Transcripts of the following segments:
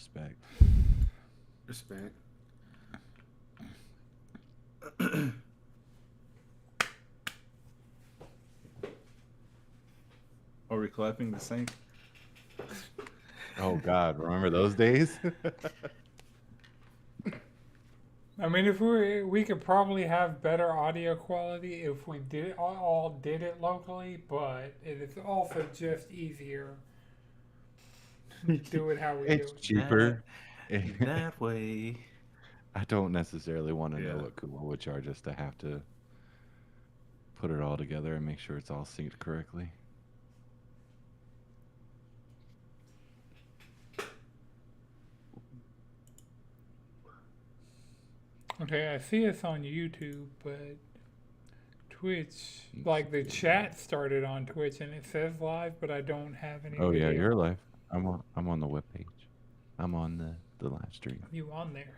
Respect. Respect. Are we clapping the sink? Oh God, remember those days? I mean, if we could probably have better audio quality if we did all did it locally, but it is also just easier to do it how we do It's it. cheaper. That way. I don't necessarily want to know Yeah. what Kumo would charge us to have to put it all together and make sure it's all synced correctly. Okay, I see us on YouTube, but Twitch, like the chat started on Twitch and it says live, but I don't have any Oh yeah, video. you're live. I'm on the webpage. I'm on the live stream. You on there?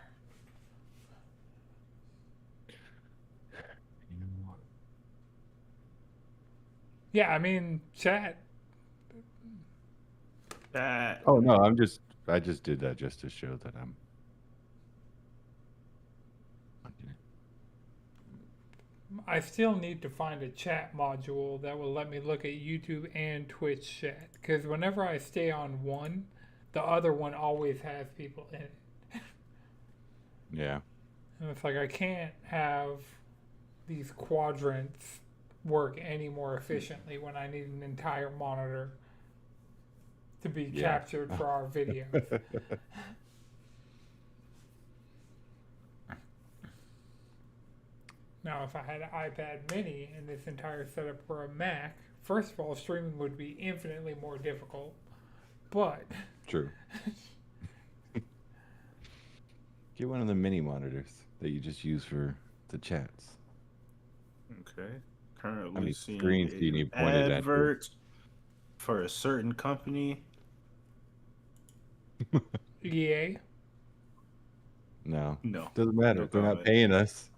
Yeah, I mean chat. Oh no, I just did that just to show that I'm I still need to find a chat module that will let me look at YouTube and Twitch chat. Because whenever I stay on one, the other one always has people in it. yeah. And it's like I can't have these quadrants work any more efficiently when I need an entire monitor to be captured for our videos. Now, if I had an iPad mini and this entire setup were a Mac, first of all, streaming would be infinitely more difficult. But True. Get one of the mini monitors that you just use for the chats. Okay. Currently How many seeing screens do you need pointed at you? advert for a certain company. EA, No. No. Doesn't matter. No They're not comment. paying us.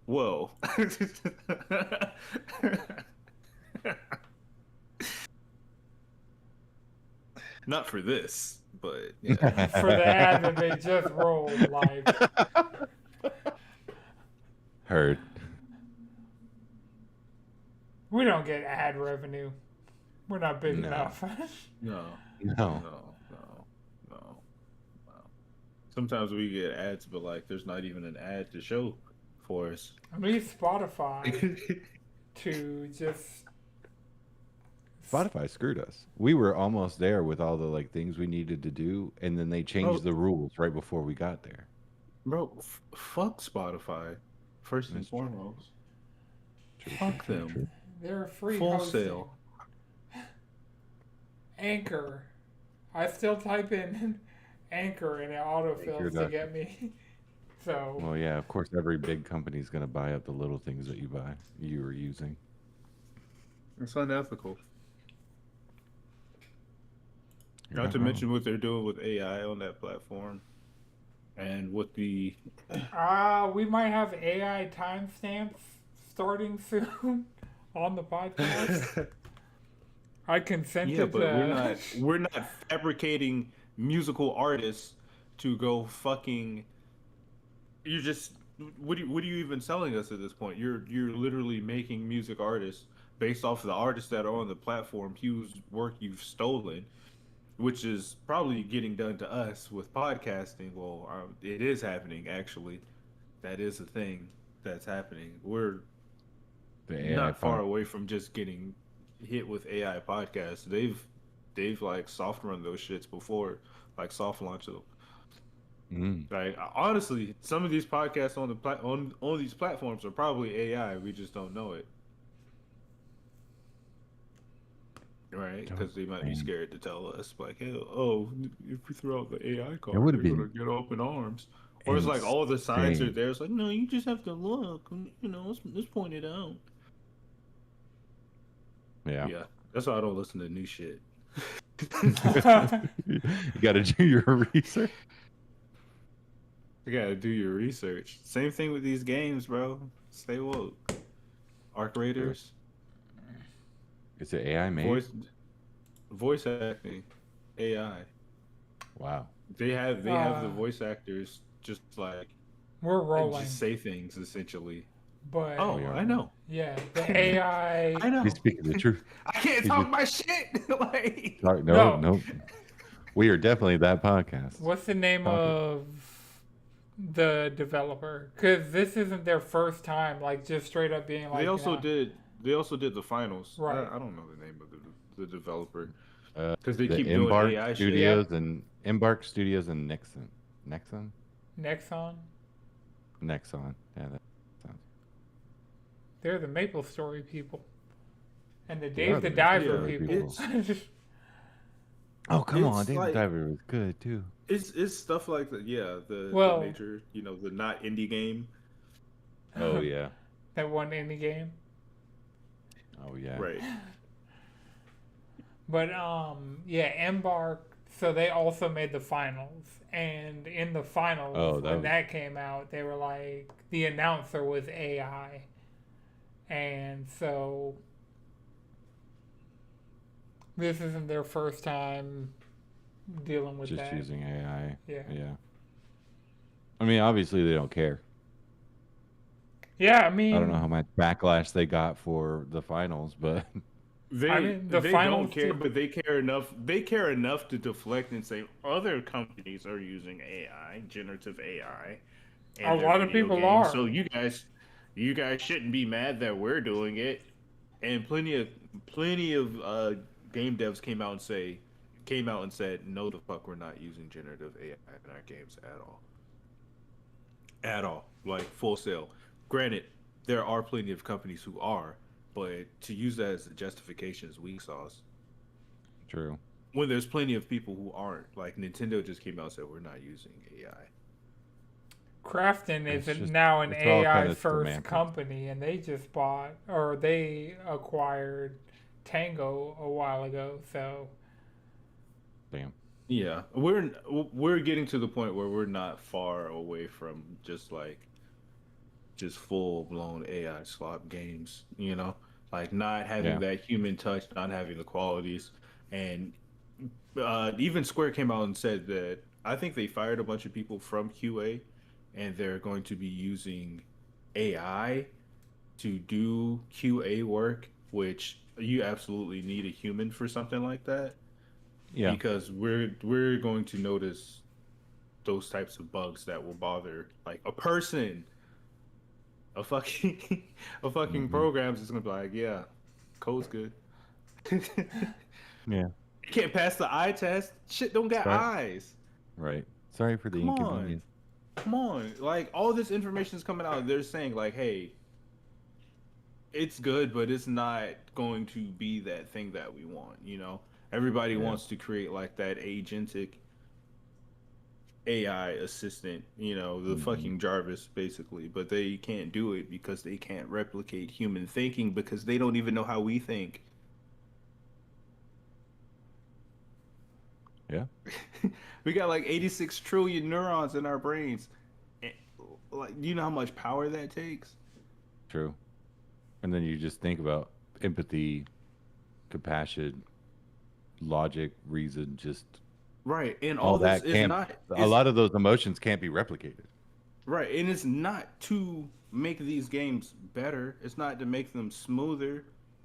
Whoa. Not for this, but yeah. for the ad that they just rolled, like, Heard. we don't get ad revenue. We're not big No. enough. No. No. No. Sometimes we get ads, but like there's not even an ad to show for us. I need Spotify to just. Spotify screwed us. We were almost there with all the like things we needed to do, and then they changed the rules right before we got there. Bro, fuck Spotify. First and foremost. Fuck them. They're a free Full hosting. sale. Anchor. I still type in Anchor and it autofills to get me. So. Well, yeah, of course, every big company's gonna buy up the little things that you were using. It's unethical. Not to mention what they're doing with AI on that platform, and with the. We might have AI timestamps starting soon on the podcast. I consented. Yeah, but we're not fabricating musical artists to go fucking. You're just what are you even selling us at this point? You're literally making music artists based off of the artists that are on the platform whose work you've stolen, which is probably getting done to us with podcasting. Well, it is happening actually. That is a thing that's happening. We're not far away from just getting hit with AI podcasts. They've like soft run those shits before, like soft launch them. Like honestly, some of these podcasts on the on these platforms are probably AI. We just don't know it, right? Because they might be scared to tell us, like, hey, oh, if we throw out the AI card, they're gonna get open arms. Or it's like all the signs are there. It's like, no, you just have to look. You know, let's point it out. Yeah, that's why I don't listen to new shit. You gotta do your research. You gotta do your research. Same thing with these games, bro. Stay woke. Arc Raiders. Is it AI made? Voice acting. AI. Wow. They have the Uh, voice actors just like we're just rolling, say things essentially. but We Oh, are. I know. yeah, the AI. I He's know. speaking the truth. I can't He's talk just my shit. Like, sorry. No, No, no. We are definitely that podcast. what's the name Talking. of the developer? Because this isn't their first time, like just straight up being they like, also did. They also did the finals. right. I don't know the name of the developer Uh, because they the keep doing Embark AI shit. Yep, Studios and Embark Studios and Nexon, Nexon. Nexon. Yeah, that sounds. They're the Maple Story people. And the They are Dave the the Maple Diver Yeah, Story people. people. it's Oh, come on, it's David like Diver was good too. it's stuff like that. Yeah, the Well, major, the not indie game. Oh yeah. that one indie game. Oh yeah. Right. But yeah, Embark. So they also made the finals, and in the finals, Oh, that when was that came out, they were like the announcer was AI, and so this isn't their first time dealing with just that. using AI. Yeah, Yeah. I mean, obviously they don't care. yeah. I don't know how much backlash they got for the finals, but The They finals don't care, did. but they care enough. They care enough to deflect and say other companies are using AI, generative AI, A in their lot of video people games. are. So you guys shouldn't be mad that we're doing it. And plenty of game devs came out and said, no, the fuck, we're not using generative AI in our games at all, like full sale. Granted, there are plenty of companies who are, but to use that as a justification is weak sauce. true. When there's plenty of people who aren't, like Nintendo just came out and said we're not using AI. Crafton is It's just now an it's all kind AI of first semantics. company, and they just bought or they acquired Tango a while ago. So Damn. Yeah, we're getting to the point where we're not far away from just full blown AI slop games. Like not having Yeah. that human touch, not having the qualities, and even Square came out and said that I think they fired a bunch of people from QA, and they're going to be using AI to do QA work, which you absolutely need a human for something like that Yeah. because we're going to notice those types of bugs that will bother like a person, a fucking a fucking Hmm. programs is gonna be like, yeah, code's good. You Yeah. can't pass the eye test. Shit don't got Sorry. eyes. Right. Sorry for the Come on. inconvenience. Come on. Like all this information is coming out. They're saying like, hey, it's good, but it's not going to be that thing that we want. Everybody Yeah. wants to create like that agentic AI assistant, the Hmm. fucking Jarvis basically, but they can't do it because they can't replicate human thinking because they don't even know how we think. Yeah. We got like 86 trillion neurons in our brains. And, like, you know how much power that takes? True. And then you just think about empathy, compassion, logic, reason, just Right. And all all this that is can't. not A it's lot of those emotions can't be replicated. right, and it's not to make these games better. It's not to make them smoother.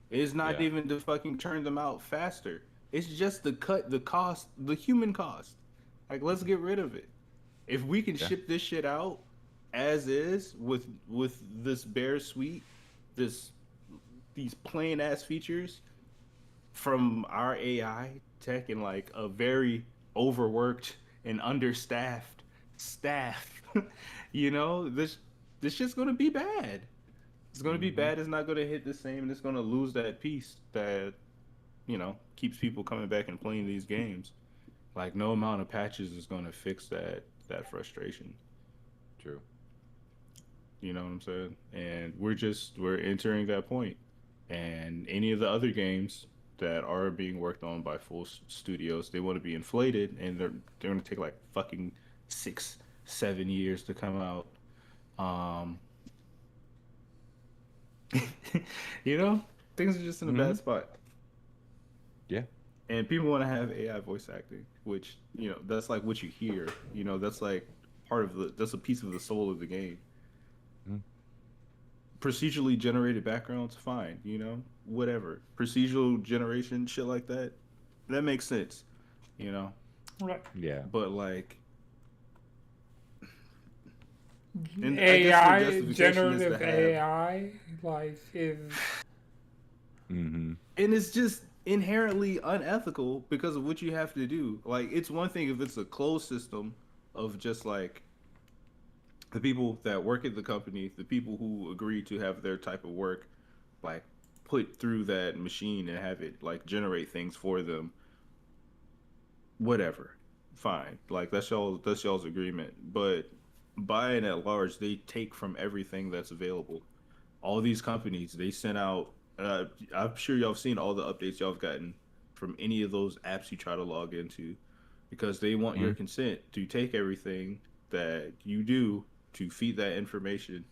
It's not Yeah. even to fucking turn them out faster. It's just to cut the cost, the human cost. Like, let's get rid of it. If we can Yeah. ship this shit out as is with this bare suite, this these plain ass features from our AI tech and like a very overworked and understaffed staff, this shit's gonna be bad. It's gonna be Hmm. bad. It's not gonna hit the same, and it's gonna lose that piece that keeps people coming back and playing these games. Like no amount of patches is gonna fix that frustration. True. You know what I'm saying? And we're entering that point. And any of the other games that are being worked on by full studios, they want to be inflated, and they're gonna take like fucking 6-7 years to come out. Um, you know, things are just in a Hmm. bad spot. Yeah. And people want to have AI voice acting, which that's like what you hear. That's like that's a piece of the soul of the game. Mhm. Procedurally generated backgrounds, fine. Whatever procedural generation, shit like that, that makes sense. You know, Right. Yeah. but like, and I guess their AI, justification is to generative have, AI, like is Mm-hmm. and it's just inherently unethical because of what you have to do. Like, it's one thing if it's a closed system of just like the people that work at the company, the people who agree to have their type of work like put through that machine and have it like generate things for them. Whatever, fine. Like that's y'all's agreement. But by and at large, they take from everything that's available. All these companies, they sent out. I'm sure y'all have seen all the updates y'all have gotten from any of those apps you try to log into, because they want your consent to take everything that you do to feed that information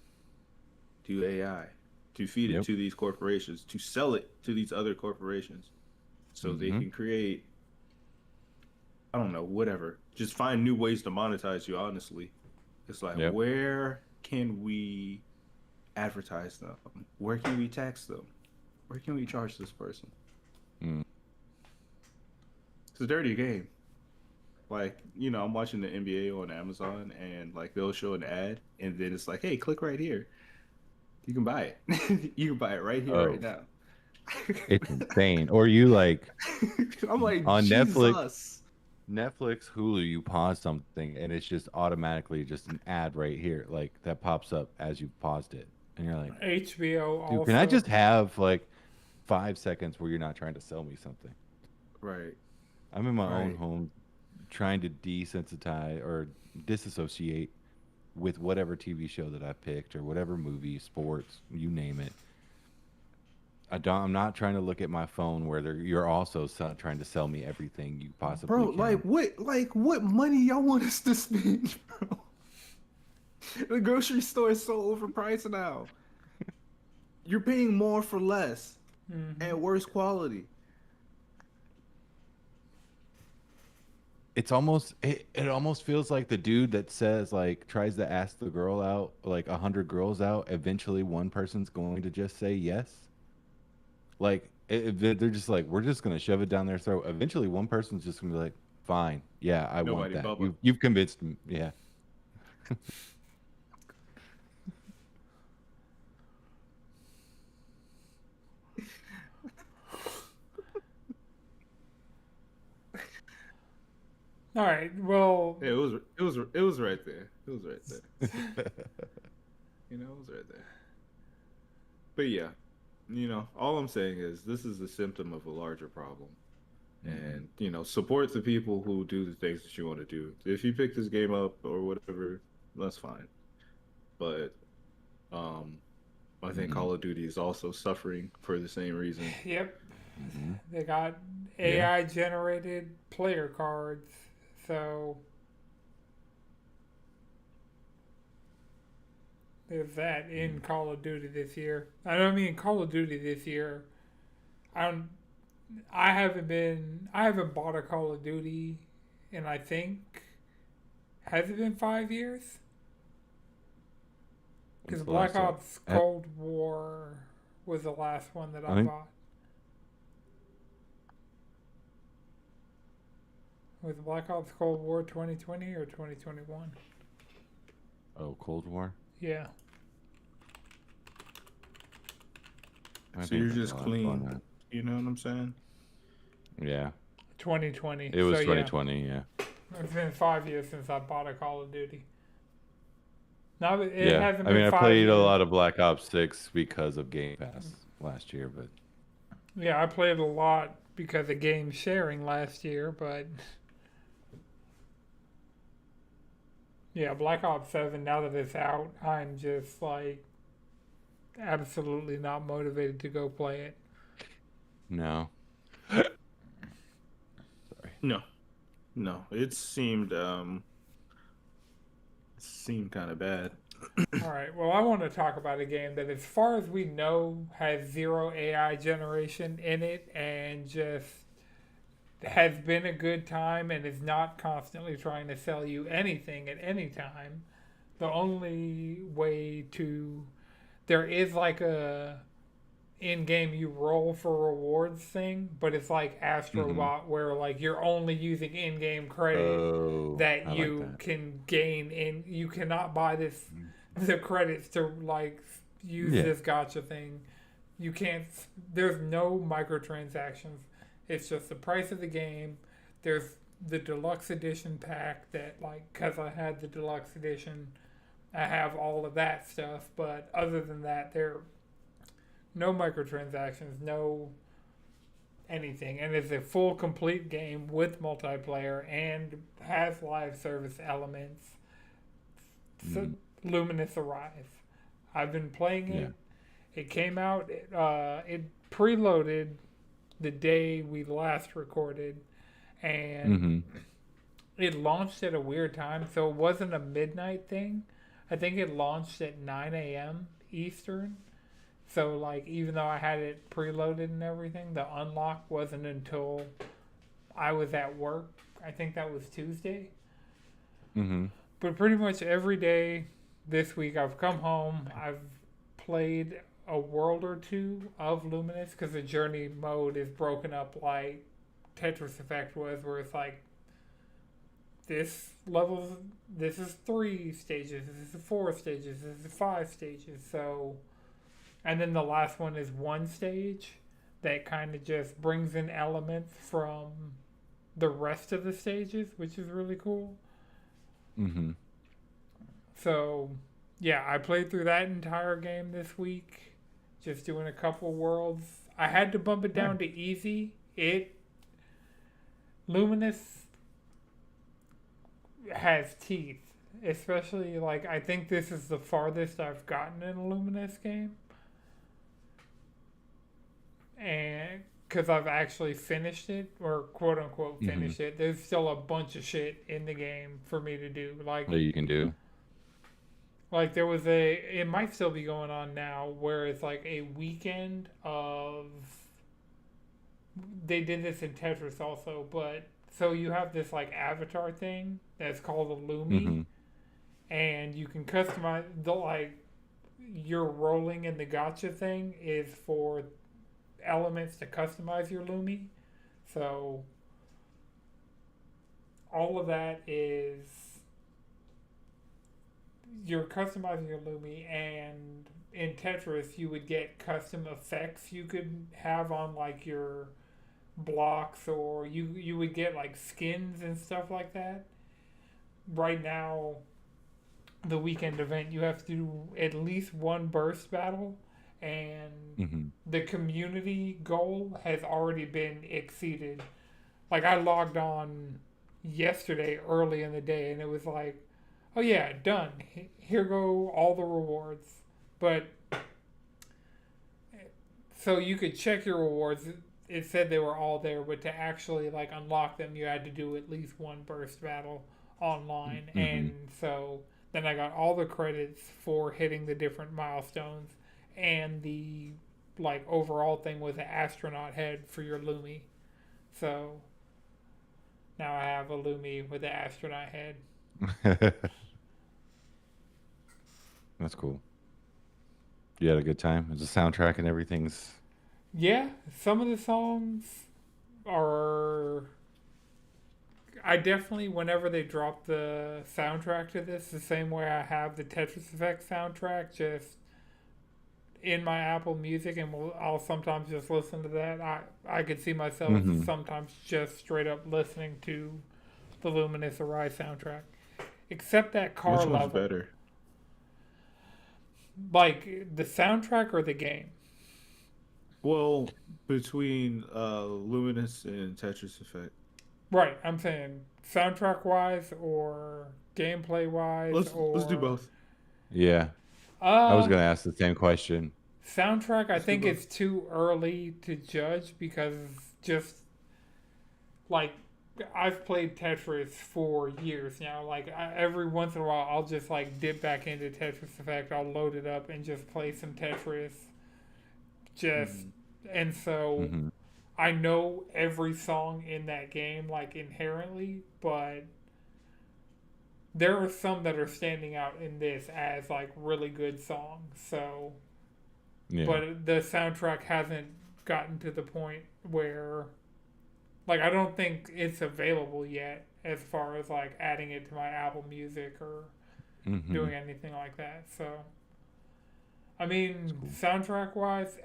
to AI, to feed it Yep. to these corporations, to sell it to these other corporations, so they Mm-hmm. can create, I don't know, whatever. Just find new ways to monetize you, honestly. It's like, Yep. where can we advertise them? Where can we tax them? Where can we charge this person? Mm. It's a dirty game. Like, I'm watching the NBA on Amazon, and like they'll show an ad and then it's like, hey, click right here. You can buy it. You can buy it right here, right Oh, now. it's insane. Or you like I'm like, on Jesus. Netflix, Hulu, you pause something and it's just automatically just an ad right here, like that pops up as you paused it, and you're like, HBO dude, can I also. just have like 5 seconds where you're not trying to sell me something? Right, I'm in my own right. home trying to desensitize or disassociate with whatever TV show that I picked or whatever movie, sports, you name it. I'm not trying to look at my phone where you're also trying to sell me everything you Bro, possibly like can. what money y'all want us to spend, bro? The grocery store is so overpriced now. You're paying more for less Hmm. and worse quality. It almost feels like the dude that says like tries to ask the girl out, like 100 girls out. Eventually, one person's going to just say yes. Like they're just like, we're just gonna shove it down their throat. Eventually, one person's just gonna be like, fine, yeah, I want Nobody, that. Bubba. You've convinced me. Yeah. All right. Well, Yeah, it was right there. It was right there. It was right there. But yeah, all I'm saying is this is a symptom of a larger problem. Mhm. And support the people who do the things that you want to do. If you pick this game up or whatever, that's fine. But um, I think Mhm. Call of Duty is also suffering for the same reason. yep. Mhm. They got Yeah. AI generated player cards, so there's that in Mhm. Call of Duty this year. I don't mean Call of Duty this year. I don't. I haven't bought a Call of Duty, and I think has it been 5 years? When's Because the Black last time? Ops Cold War was the last one that I I think. bought. Was Black Ops Cold War 2020 or 2021? Oh, Cold War. Yeah. I So think you're that's the just last clean. one. You know what I'm saying? Yeah. 2020. It So was yeah, 2020. Yeah. it's been 5 years since I bought a Call of Duty. Now it Yeah. hasn't I mean, been I five played a years. lot of Black Ops 6 because of Game Pass last year, but Yeah, I played a lot because of game sharing last year, but yeah, Black Ops 7, now that it's out, I'm just like absolutely not motivated to go play it. no. Sorry. No, no. It seemed kind of bad. All right, well, I want to talk about a game that, as far as we know, has zero AI generation in it and just has been a good time and is not constantly trying to sell you anything at any time. The only way to there is like a in-game you roll for rewards thing, but it's like Mm-hmm. Astrobot where like you're only using in-game credit Oh, that I like you that. can gain in you cannot buy this the credits to like use Yeah. this gotcha thing. You can't there's no microtransactions. It's just the price of the game. There's the deluxe edition pack that like cuz I had the deluxe edition, I have all of that stuff, but other than that there no microtransactions, no anything, and it's a full complete game with multiplayer and has live service elements. So Mm, Luminous Arrive. I've been playing yeah. it. It came out. It preloaded the day we last recorded, and Mm-hmm. it launched at a weird time. So it wasn't a midnight thing. I think it launched at 9 a.m. Eastern. So like even though I had it preloaded and everything, the unlock wasn't until I was at work. I think that was Tuesday. Mm-hmm. But pretty much every day this week I've come home, I've played a world or two of Luminous because the journey mode is broken up like Tetris Effect was, where it's like this level, this is 3 stages, this is 4 stages, this is 5 stages. So, and then the last one is 1 stage that kind of just brings in elements from the rest of the stages, which is really cool. Mm-hmm. So, yeah, I played through that entire game this week, just doing a couple worlds. I had to bump it down Nice. to easy. Luminous has teeth, especially like I think this is the farthest I've gotten in a Luminous game, and because I've actually finished it or quote unquote Mm-hmm. finished it. There's still a bunch of shit in the game for me to do, That you can do. like there was it might still be going on now where it's like a weekend of they did this in Tetris also, but so you have this like avatar thing that's called a Lumi, Mm-hmm. and you can customize the like your rolling in the gotcha thing is for elements to customize your Lumi. So all of that is you're customizing your Lumi, and in Tetris you would get custom effects you could have on like your blocks, or you would get like skins and stuff like that. Right now, the weekend event, you have to do at least one burst battle, and Mm-hmm. the community goal has already been exceeded. Like I logged on yesterday early in the day, and it was like, oh yeah, done. Here go all the rewards. But so you could check your rewards. It said they were all there, but to actually like unlock them, you had to do at least one burst battle online. Mm-hmm. And so then I got all the credits for hitting the different milestones, and the like overall thing was an astronaut head for your Lumi. So now I have a Lumi with an astronaut head. That's cool. You had a good time. Is the soundtrack and everything's Yeah, some of the songs are. I definitely, whenever they drop the soundtrack to this, the same way I have the Tetris Effect soundtrack, just in my Apple Music, and I'll sometimes just listen to that. I could see myself mm-hmm. sometimes just straight up listening to the Luminous Arise soundtrack, except that car Which one's level, better? like the soundtrack or the game. Well, between Luminous and Tetris Effect. Right, I'm saying soundtrack wise or gameplay wise Let's do or both. Yeah. I was uh gonna ask the same question. soundtrack. I Let's do think both. it's too early to judge because just like I've played Tetris for years now. Like every once in a while, I'll just like dip back into Tetris Effect. I'll load it up and just play some Tetris. Just and so Mm-hmm. I know every song in that game like inherently, but there are some that are standing out in this as like really good songs. So, Yeah. but the soundtrack hasn't gotten to the point where like I don't think it's available yet as far as like adding it to my Apple Music or Mm-hmm. doing anything like that. So, I mean, Cool. soundtrack wise,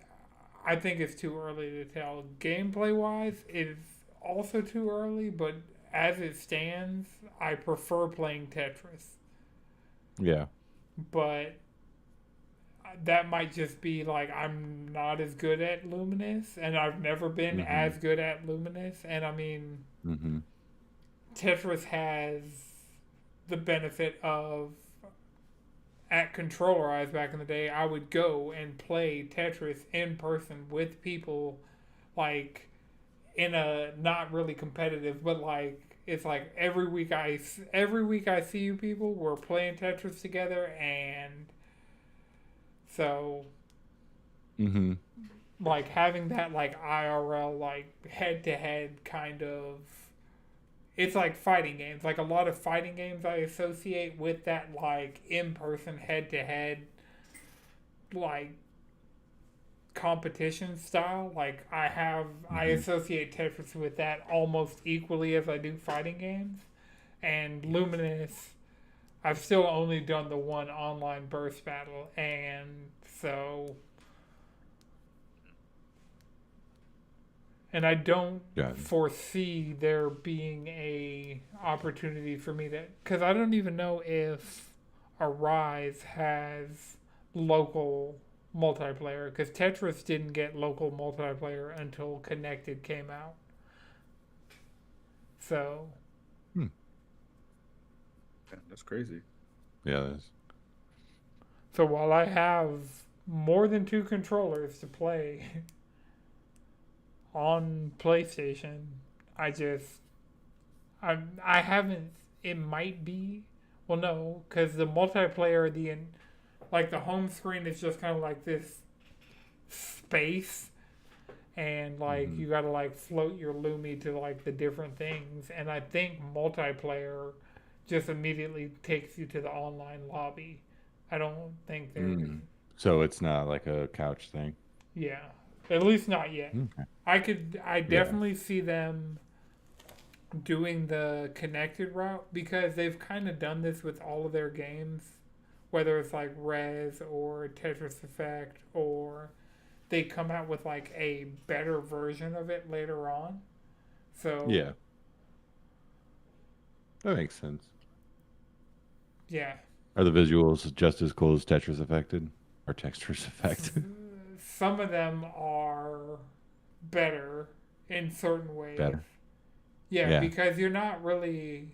I think it's too early to tell. Gameplay wise, it's also too early, but as it stands, I prefer playing Tetris. Yeah. But that might just be like I'm not as good at Luminous, and I've never been Mm-hmm. as good at Luminous. And I mean, Mm-hmm. Tetris has the benefit of at Controller Eyes back in the day, I would go and play Tetris in person with people, like in a not really competitive, but like it's like every week I see you people, we're playing Tetris together, and so Mm-hmm. like having that like IRL like head to head kind of it's like fighting games. Like a lot of fighting games I associate with that like in person head to head like competition style. Like I Mm-hmm. associate Tetris with that almost equally as I do fighting games. And Luminous, I've still only done the one online burst battle, and so and I don't Got it. foresee there being a opportunity for me to because I don't even know if Arise has local multiplayer because Tetris didn't get local multiplayer until Connected came out. So Hmm. Yeah, that's crazy. Yeah. That's, so while I have more than two controllers to play on PlayStation, I just I haven't. It might be. Well, no, because the multiplayer, like the home screen is just kind of like this space, and like mm-hmm. you gotta like float your Lumi to like the different things, and I think multiplayer just immediately takes you to the online lobby. I don't think there's Mm. So it's not like a couch thing. yeah, at least not yet. Okay. I Yeah. definitely see them doing the connected route because they've kind of done this with all of their games, whether it's like Res or Tetris Effect, or they come out with like a better version of it later on. So, Yeah. That makes sense. yeah, Are the visuals just as cool as Tetris affected? Or Tetris affected? some of them are better in certain ways. Better. Yeah, Yeah. because you're not really.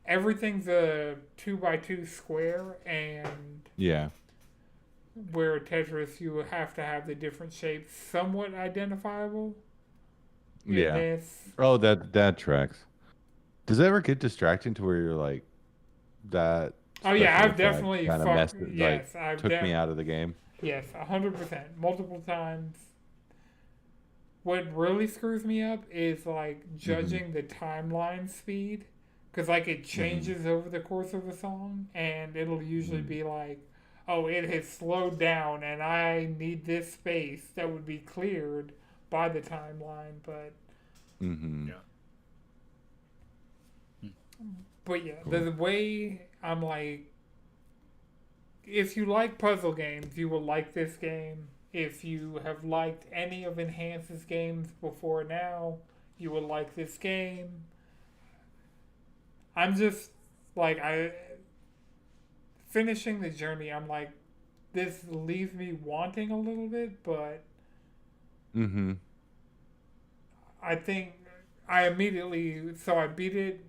Everything's a 2x2 square, and Yeah. where Tetris you have to have the different shapes somewhat identifiable. In Yeah. this, Oh, that tracks. Does it ever get distracting to where you're like that oh yeah, special I've effect definitely kind of fucked. messed it, like Yes, I've took me out of the game? yes, 100%, multiple times. What really screws me up is like Mm-hmm. judging the timeline speed, because like it Mm-hmm. changes over the course of a song, and it'll usually Mm-hmm. be like, oh, it has slowed down, and I need this space that would be cleared by the timeline, but Mm-hmm. Yeah. yeah, Cool. the way I'm like, if you like puzzle games, you will like this game. If you have liked any of Enhance's games before now, you will like this game. I'm just like I finishing the journey. I'm like this leaves me wanting a little bit, but Mm-hmm. I think I immediately so I beat it.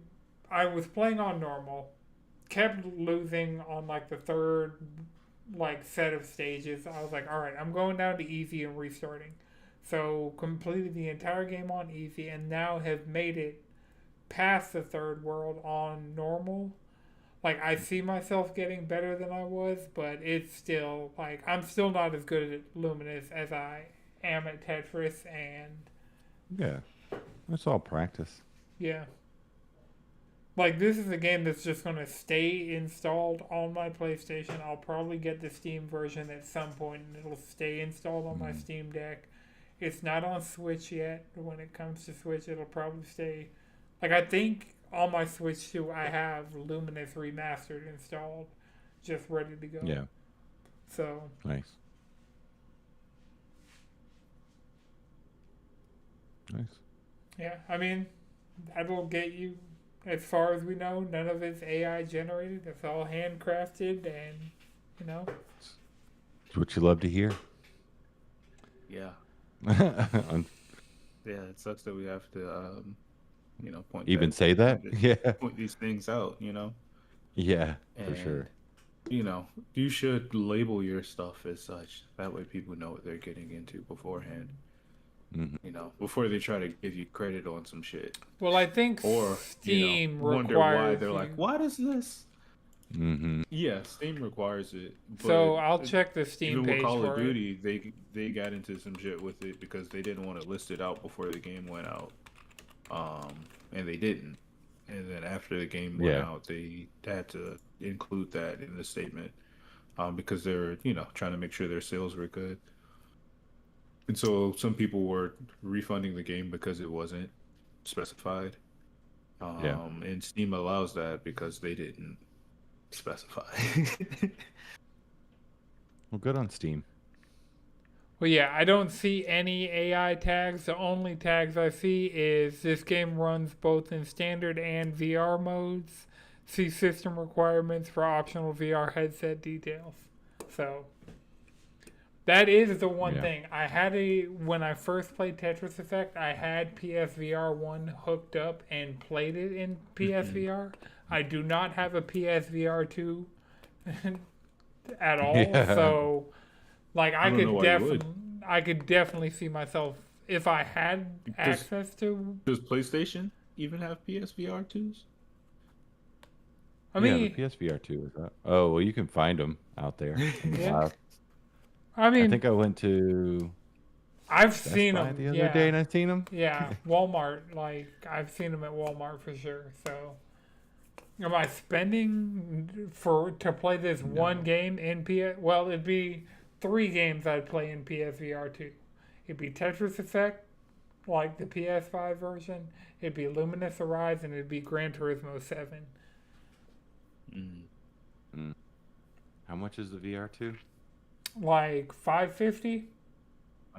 I was playing on normal, kept losing on like the third like set of stages. I was like, all right, I'm going down to easy and restarting. So completed the entire game on easy and now have made it past the third world on normal. Like I see myself getting better than I was, but it's still like I'm still not as good at Luminous as I am at Tetris, and Yeah, it's all practice. yeah. Like, this is a game that's just going to stay installed on my PlayStation. I'll probably get the Steam version at some point, and it'll stay installed on my Steam Deck. It's not on Switch yet. When it comes to Switch, it'll probably stay. Like, I think on my Switch, too, I have Luminous Remastered installed, just ready to go. Yeah, So, nice. Nice. yeah, I mean, that'll get you, as far as we know, none of it's AI generated. It's all handcrafted, and, you know. It's what you love to hear. Yeah. Un- Yeah, it sucks that we have to, point Even that, say that? Yeah. point these things out, Yeah, for And, sure. You should label your stuff as such. That way people know what they're getting into beforehand. Mhm. Before they try to give you credit on some shit. Well, I think Or, Steam wonder why requires they're you. like, what is this? Mm-hmm. Yeah, Steam requires it. So but I'll check the Steam even page with Call for of it. Duty, they got into some shit with it because they didn't want to list it out before the game went out. And they didn't. And then after the game went out, they had to include that in the statement. Because they're, trying to make sure their sales were good. And so some people were refunding the game because it wasn't specified. And Steam allows that because they didn't specify. Well, good on Steam. Well, yeah, I don't see any AI tags. The only tags I see is this game runs both in standard and VR modes. See system requirements for optional VR headset details. So that is the one thing. I had when I first played Tetris Effect, I had PSVR 1 hooked up and played it in PSVR. I do not have a PSVR 2 at all. Yeah. So, like, I don't know why you could definitely see myself if I had access to. Does PlayStation even have PSVR 2s? I mean, yeah, the PSVR 2 is that. Oh, well, you can find them out there. Yeah. I mean, I think I went to I've Best seen Buy them the other day and I seen them. Yeah, Walmart. Like, I've seen them at Walmart for sure. So, am I spending to play this one game in PS? Well, it'd be 3 games I'd play in PSVR 2. It'd be Tetris Effect, like the PS5 version. It'd be Luminous Horizon. It'd be Gran Turismo 7. How much is the VR 2? Like $550.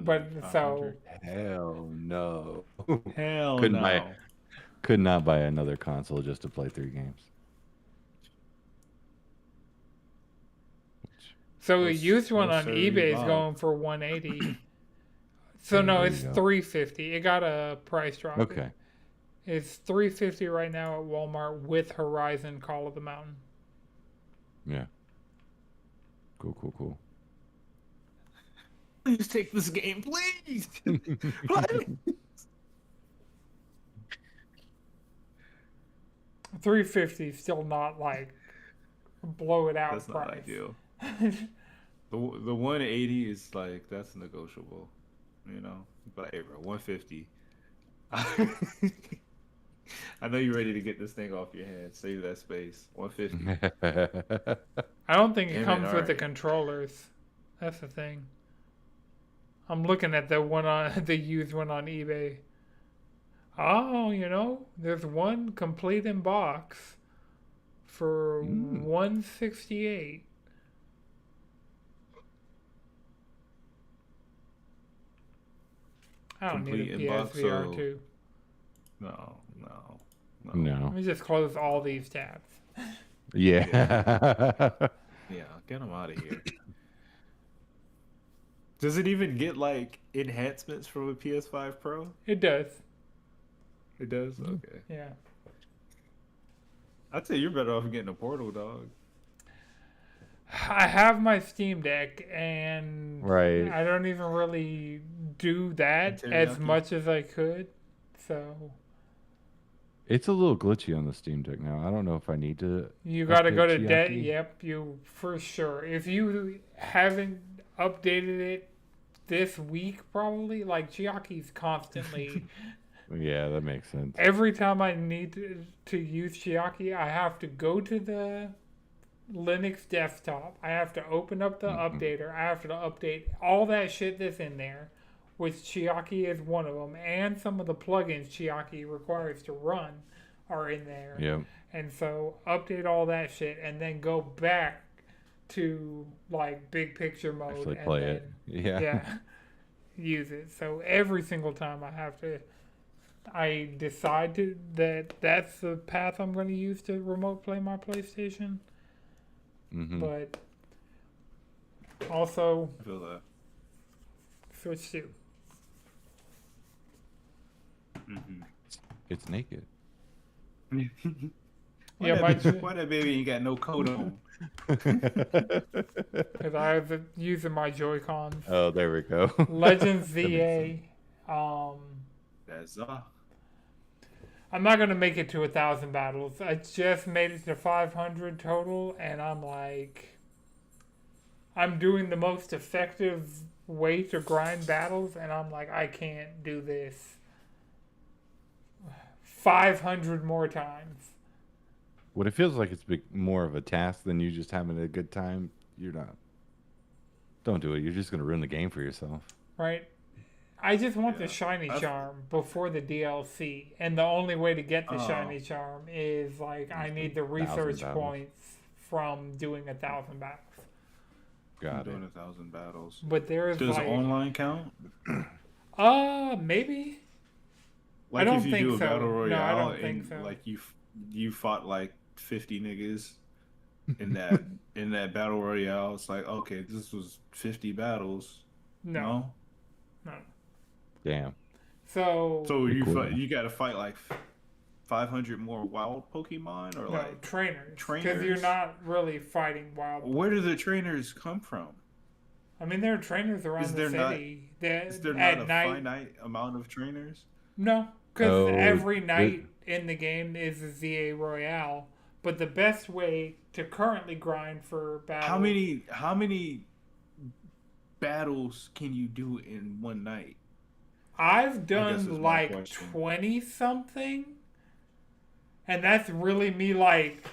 But so Hell no. Hell Couldn't no. buy it. Could not buy another console just to play 3 games. So a Those- used one those on serve you eBay is Bob. going for $180. So no, There it's you go. $350. It got a price drop. Okay. It's $350 right now at Walmart with Horizon Call of the Mountain. Yeah. Cool. Please take this game, please. $350 still not like blow it out That's not price. ideal. The 180 is like, that's negotiable, But hey, bro, 150. I know you're ready to get this thing off your hands. Save that space. 150. I don't think it Damn it, comes with the alright. controllers. That's the thing. I'm looking at the one on the used one on eBay. Oh, there's one complete in box for $168. I don't Complete need in a box, PSVR so- 2. No. Let No. me just close all these tabs. Yeah. Yeah, get them out of here. Does it even get like enhancements from a PS5 Pro? It does. It does? Okay. Yeah. I'd say you're better off getting a Portal, dog. I have my Steam Deck, and Right. I don't even really do that as Teriyaki. much as I could. So It's a little glitchy on the Steam Deck now. I don't know if I need to. you got to go to update debt. Chiaki. Yep, you for sure. If you haven't updated it this week probably. Like Chiaki's constantly. Yeah, that makes sense. Every time I need to use Chiaki, I have to go to the Linux desktop. I have to open up the updater. I have to update all that shit that's in there, which Chiaki is one of them, and some of the plugins Chiaki requires to run are in there. Yep. And so update all that shit and then go back to like big picture mode Actually and play then, it. Yeah. yeah, use it. So every single time I decide that that's the path I'm going to use to remote play my PlayStation. Mm-hmm. But also I feel that. Switch 2. It's naked. Why Yeah, why that baby ain't got no coat on? because I was using my Joy-Cons. Oh, there we go. Legends That makes ZA. That's I'm not gonna make it to 1,000 battles. I just made it to 500 total, and I'm like, I'm doing the most effective way to grind battles, and I'm like, I can't do this 500 more times. When it feels like it's more of a task than you just having a good time, you're not. Don't do it. You're just gonna ruin the game for yourself. Right? I just want the Yeah. shiny charm before the DLC, and the only way to get the Oh. shiny charm is like I Just need the 1,000 research battles. points from doing 1,000 battles. Got doing it. 1,000 battles. But there's Does like, online count? maybe. Like don't if you think do a so. battle No, I royale don't think and so. like you fought like 50 niggas in that battle royale, it's like okay, this was 50 battles. No. Damn. So So Pretty cool. you got to fight like 500 more wild Pokemon or no, like trainers. Because trainers? you're not really fighting wild. where do the trainers come from? I mean, there are trainers around Is the there not- city. That Is there at not a night. finite amount of trainers? No, because Oh, every night in the game is a ZA Royale. But the best way to currently grind for battles. How many battles can you do in one night? I've guess is done my like question. 20 something. And that's really me like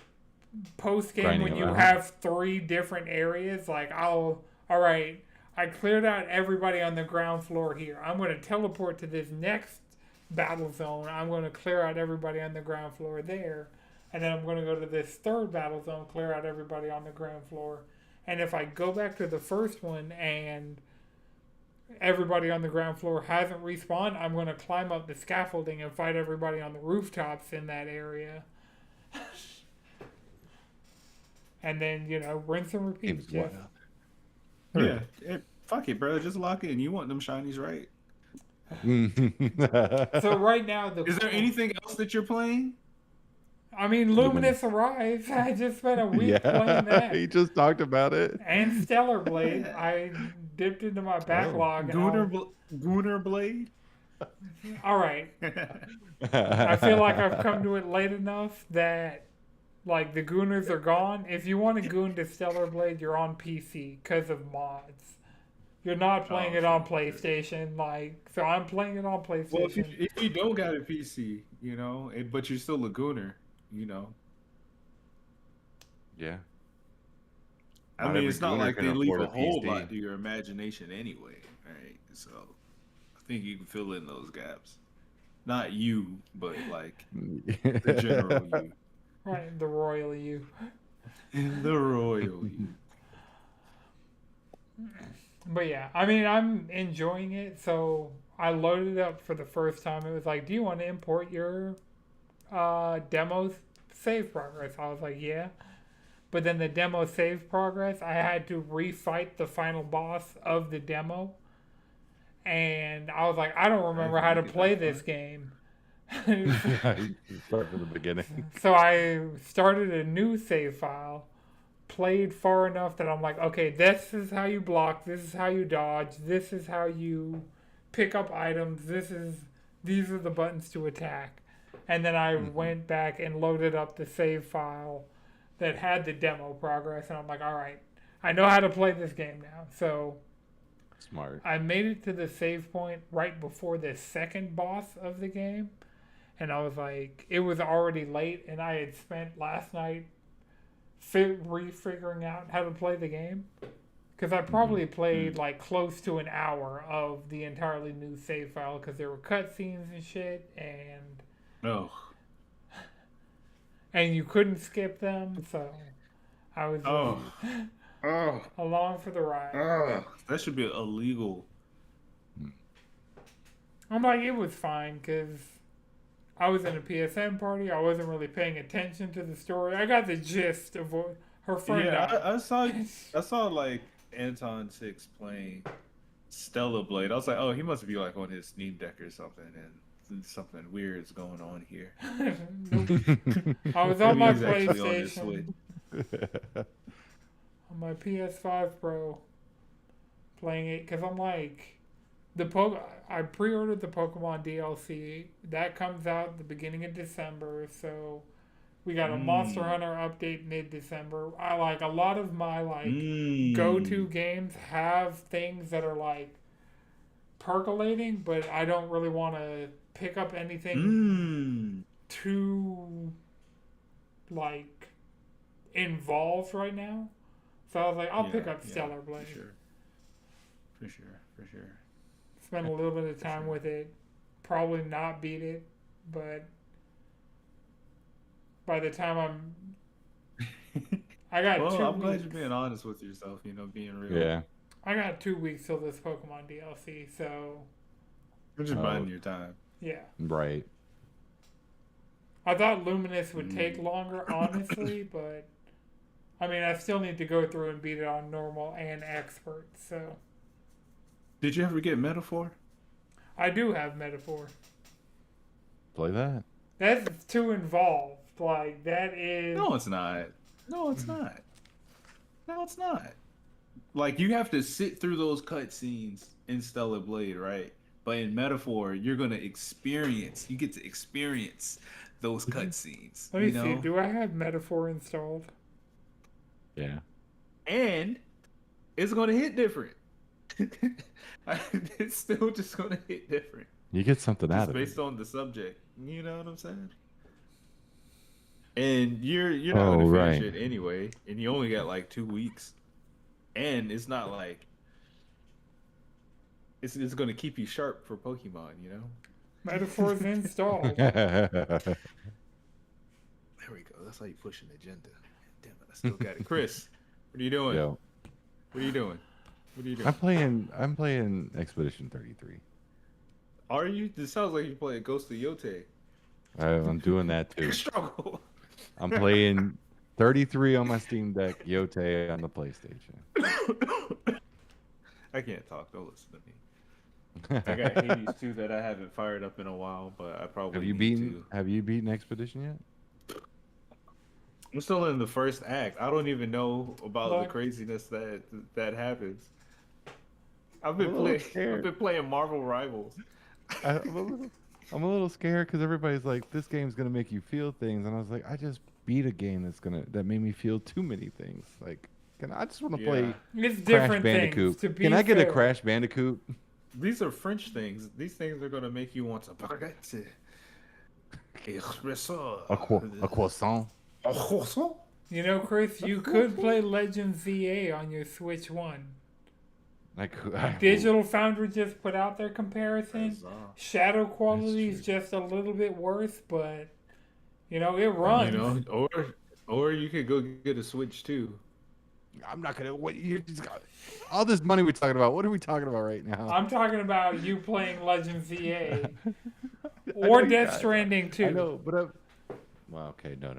post game Grinding when you around. have 3 different areas. Like, all right, I cleared out everybody on the ground floor here. I'm going to teleport to this next battle zone. I'm going to clear out everybody on the ground floor there. And then I'm going to go to this third battle zone, clear out everybody on the ground floor. And if I go back to the first one and everybody on the ground floor hasn't respawned, I'm going to climb up the scaffolding and fight everybody on the rooftops in that area. And then, rinse and repeat. It's Jeff. wild. Yeah, fuck it, bro. Just lock in. You want them shinies, right? So right now, Is there anything else that you're playing? I mean, Luminous Arrives. I just spent a week playing Yeah, that. he just talked about it. And Stellar Blade. I dipped into my backlog. and Gooner Blade? all right. I feel like I've come to it late enough that, like, the Gooners are gone. If you want to goon to Stellar Blade, you're on PC because of mods. You're not playing it on PlayStation. Like, so I'm playing it on PlayStation. Well, if you don't got a PC, but you're still a Gooner, Yeah. I Not mean, every it's not Gooner like can they leave afford a a whole PC. lot to your imagination anyway, right? So I think you can fill in those gaps. Not you, but like the general you. Right, the royal you. The royal you. But yeah, I mean, I'm enjoying it. So I loaded it up for the first time. It was like, do you want to import your demo save progress? I was like, yeah. But then the demo save progress, I had to refight the final boss of the demo. And I was like, I don't remember how to play this game. Start from the beginning. So I started a new save file, played far enough that I'm like, okay, this is how you block, this is how you dodge, this is how you pick up items, these are the buttons to attack. And then I went back and loaded up the save file that had the demo progress, and I'm like, all right, I know how to play this game now. So Smart. I made it to the save point right before the second boss of the game, and I was like, it was already late, and I had spent last night refiguring out how to play the game. Because I probably played like close to an hour of the entirely new save file because there were cutscenes and shit, No. and you couldn't skip them, so I was Oh. Oh. along for the ride. Oh. That should be illegal. I'm like, it was fine because I was in a PSN party. I wasn't really paying attention to the story. I got the gist of what her friend. Yeah, I saw like Anton 6 playing Stellar Blade. I was like, oh, he must be like on his Steam Deck or something, and something weird is going on here. I was on my Maybe he's actually on his PlayStation, Switch. on my PS5 Pro, playing it because I'm like, I pre-ordered the Pokemon DLC that comes out the beginning of December, so we got a Monster Hunter update mid-December. I like a lot of my go-to games have things that are like percolating, but I don't really want to pick up anything too like involved right now. So I was like, I'll pick up Stellar Blade. For sure. Spend a little bit of time with it. Probably not beat it, but by the time I got well, 2 I'm glad weeks. you're being honest with yourself, being real. Yeah. I got 2 weeks till this Pokemon DLC, so You're just biding your time. yeah. Right. I thought Luminous would take longer, honestly, but I mean, I still need to go through and beat it on normal and expert, so. Did you ever get Metaphor? I do have Metaphor. Play that. That's too involved. Like, that is. No, it's not. No, it's not. No, it's not. Like, you have to sit through those cutscenes in Stellar Blade, right? But in Metaphor, you get to experience those cutscenes. Let me see. Do I have Metaphor installed? Yeah. And it's going to hit different. It's still just going to hit different. You get something out of Based it. on the subject. You know what I'm saying? And you're not going to finish it anyway. And you only got like 2 weeks. And it's not like it's going to keep you sharp for Pokemon, Metaphor's installed. There we go. That's how you push an agenda. Damn it, I still got it. Chris, what are you doing? Yo. What are you doing? I'm playing Expedition 33. Are you? This sounds like you play Ghost of Yote. I'm doing that too. Struggle. I'm playing 33 on my Steam Deck, Yote on the PlayStation. I can't talk. Don't listen to me. I got Hades 2 that I haven't fired up in a while, but I probably Have you beaten Expedition yet? I'm still in the first act. I don't even know about What? the craziness that happens. I've been playing Marvel Rivals. I'm a little scared because everybody's like, this game's gonna make you feel things, and I was like, I just beat a game that made me feel too many things. Like, I just want to play It's Crash different Bandicoot. things. To be Can I get a fair. Crash Bandicoot? These are French things. These things are gonna make you want to baguette. A croissant. A croissant? You know, Chris, you could play Legend ZA on your Switch 1. Digital Foundry just put out their comparison. Shadow quality is just a little bit worse, but it runs. Or you could go get a Switch too. I'm not gonna. What you just got? All this money we're talking about. What are we talking about right now? I'm talking about you playing Legend ZA or Death Stranding 2. I know, but well, okay, no.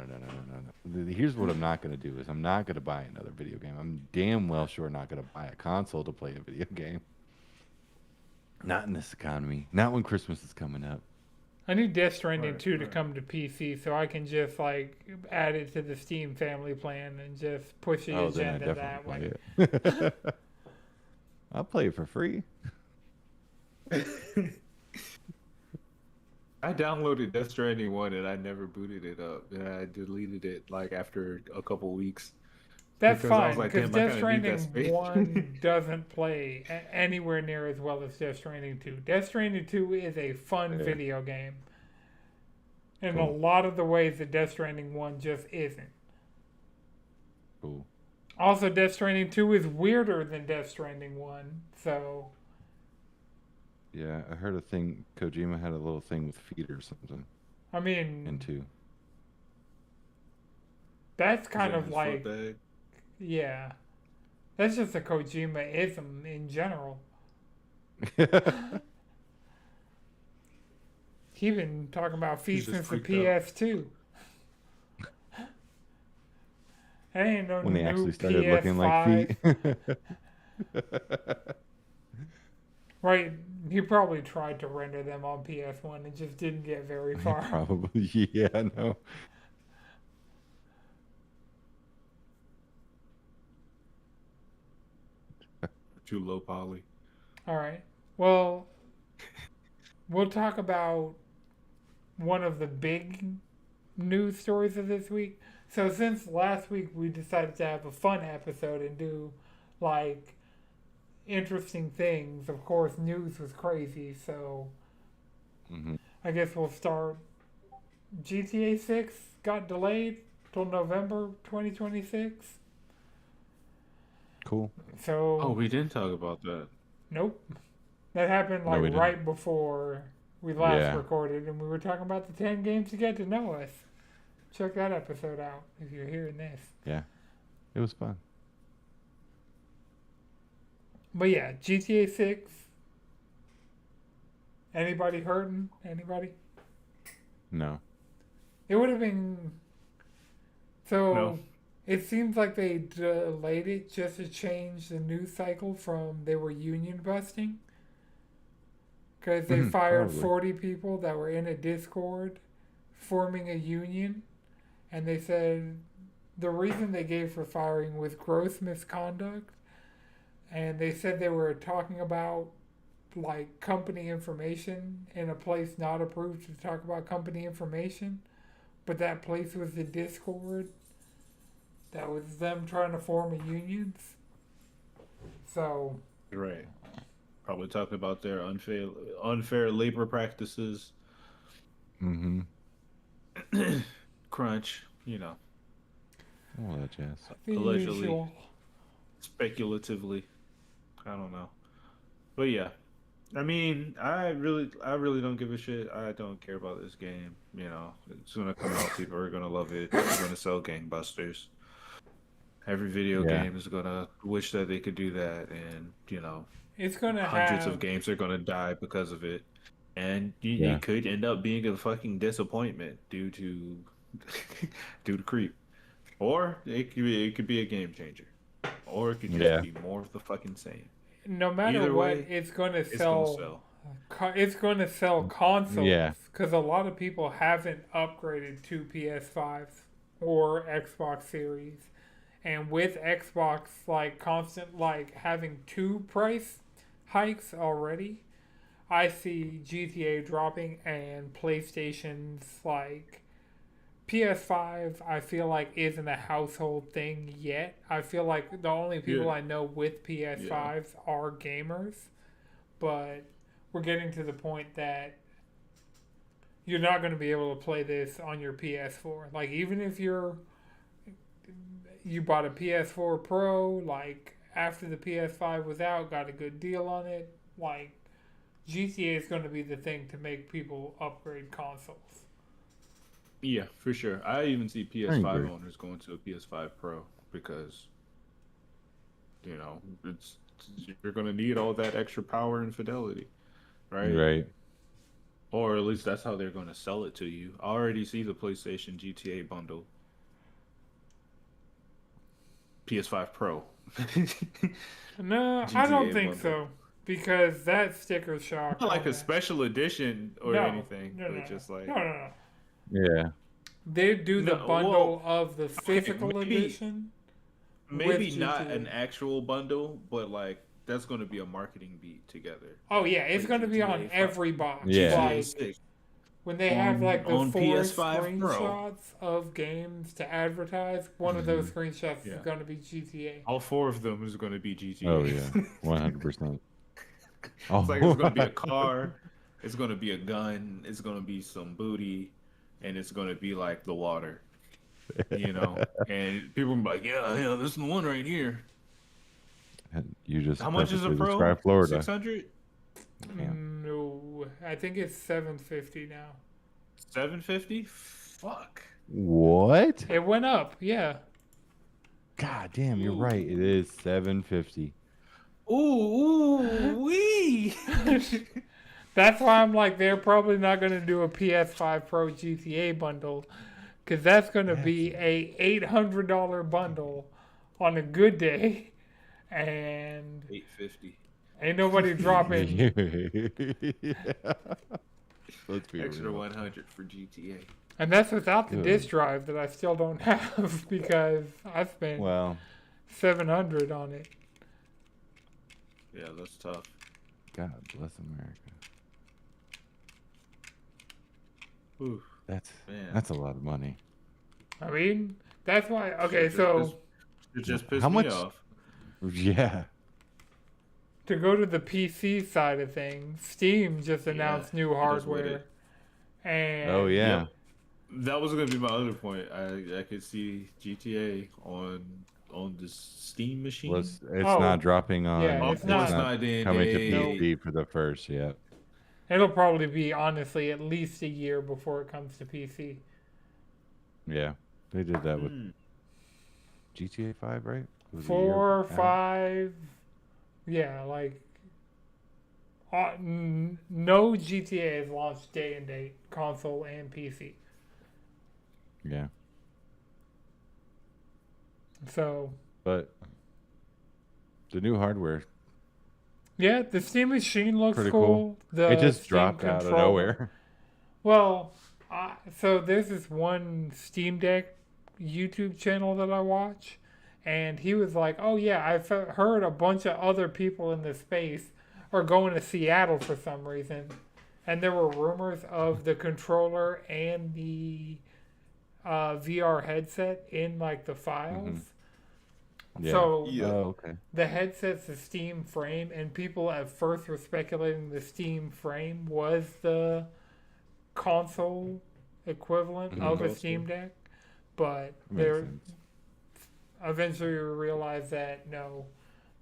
Here's what I'm not gonna do: is I'm not gonna buy another video game. I'm damn well sure not gonna buy a console to play a video game. Not in this economy. Not when Christmas is coming up. I need Death Stranding 2 to come to PC so I can just add it to the Steam family plan and just push the agenda that way. It. I'll play it for free. I downloaded Death Stranding 1 and I never booted it up. And I deleted it after a couple weeks. That's Because I was fine, like, because damn, I Death kind of need that Stranding space. 1 doesn't play anywhere near as well as Death Stranding 2. Death Stranding 2 is a fun Yeah. video game. In a Cool. lot of the ways that Death Stranding 1 just isn't. Cool. Also, Death Stranding 2 is weirder than Death Stranding 1, so... Yeah, I heard a thing. Kojima had a little thing with feet or something I mean, in two. that's Is kind that of his like... foot bag? Yeah. That's just a Kojima-ism in general. He's been talking about feet He's just since the freaked out. PS2. That ain't no When they new actually started looking like PS5. feet. Right, he probably tried to render them on PS1 and just didn't get very far. Probably, yeah, no. Too low poly. All right. Well, we'll talk about one of the big news stories of this week. So since last week we decided to have a fun episode and do like interesting things, of course news was crazy, so Hmm. I guess we'll start. GTA 6 got delayed till November 2026. Cool. So Oh, we didn't talk about that. nope. That happened No, like we didn't. right before we last Yeah. recorded, and we were talking about the 10 games to get to know us. Check that episode out if you're hearing this. Yeah. It was fun. But yeah, GTA 6. Anybody hurting? Anybody? No. It would have been. So No. it seems like they delayed it just to change the news cycle from they were union busting. Because they fired Probably. 40 people that were in a Discord forming a union. And they said the reason they gave for firing was gross misconduct. And they said they were talking about like company information in a place not approved to talk about company information. But that place was the Discord. That was them trying to form a union. So Right. Probably talking about their unfair labor practices. Mm-hmm. Crunch, you know, All that jazz. the Allegedly. usual. speculatively. I don't know. But yeah. I mean, I really don't give a shit. I don't care about this game. You know, it's gonna come out. People are gonna love it. It's gonna sell gangbusters. Every video Yeah. game is gonna wish that they could do that, and you know, It's gonna hundreds have of games are gonna die because of it, and Yeah. it could end up being a fucking disappointment due to due to creep, or it could be a game changer, or it could just Yeah. be more of the fucking same. no matter Either what, way, it's gonna It's sell. gonna sell. It's gonna sell consoles. Yeah. Because a lot of people haven't upgraded to PS5s or Xbox Series, and with Xbox like constant like having two price hikes already, I see GTA dropping and PlayStation's like PS5 I feel like isn't a household thing yet. I feel like the only people Yeah. I know with PS5s are gamers, but we're getting to the point that you're not going to be able to play this on your PS4. Like even if you bought a PS4 Pro, like after the PS5 was out, got a good deal on it, like GTA is going to be the thing to make people upgrade consoles. Yeah, for sure. I even see agree. PS5 owners going to a PS5 Pro because, you know, you're gonna need all that extra power and fidelity, right? Right. Or at least that's how they're gonna sell it to you. I already see the PlayStation GTA bundle, PS5 Pro. No, I GTA don't think bundle. so. Because that sticker shock. Not like on a that- special edition or No, anything, no, but no, just no. like No. Yeah. They do the No, bundle of the physical maybe- edition. maybe with not GTA. an actual bundle, but like that's gonna be a marketing beat together. Oh yeah, it's Like going to be on GTA 5. every box. Yeah. GTA Like, 6. when they have like the on 4 PS5 Pro. screenshots of games to advertise, one of those screenshots Yeah. is going to be GTA. All 4 of them is going to be GTA. Oh yeah, 100%. Oh, It's like it's going to be a car, it's going to be a gun, it's going to be some booty, and it's going to be like the water. You know, and people are like, yeah, this is the one right here. And you just How much is a perfectly pro? described Florida. 600? Yeah. No, I think it's 750 now. 750? Fuck. What? It went up, yeah. God damn, you're Ooh. right. It is 750. Ooh, wee. That's why I'm like, they're probably not going to do a PS5 Pro GTA bundle, because that's going to be a $800 bundle on a good day, and 850. ain't nobody dropping. Yeah. Let's be Extra real. 100 for GTA. And that's without the Good. disk drive that I still don't have because I spent Well, $700 on it. Yeah, that's tough. God bless America. Ooh, That's man. that's a lot of money. I mean, that's why. Okay, It so just pissed How me much- off. Yeah. to go to the PC side of things, Steam just announced new it is what hardware. it- And Oh yeah. Yep. That was gonna be my other point. I could see GTA on the Steam machine. Well, it's Oh, not dropping on. yeah, Oh, it's not- then coming to they- PC for the first yet. it'll probably be, honestly, at least a year before it comes to PC. Yeah, they did that with Hmm. GTA 5, right? It was a 4, year out. 5, yeah, like no GTA is launched day and date, console and PC. Yeah, So but the new hardware, yeah, the Steam machine looks Pretty cool. cool. The it just Steam dropped out of controller- nowhere. Well, so there's this one Steam Deck YouTube channel that I watch, and he was like, "Oh yeah, I've heard a bunch of other people in the space are going to Seattle for some reason," and there were rumors of the controller and the VR headset in like the files. Yeah. So Yeah. Oh, okay. the headset's the Steam frame, and people at first were speculating the Steam frame was the console equivalent of a Console. Steam Deck, but Makes they're sense. eventually realized that no,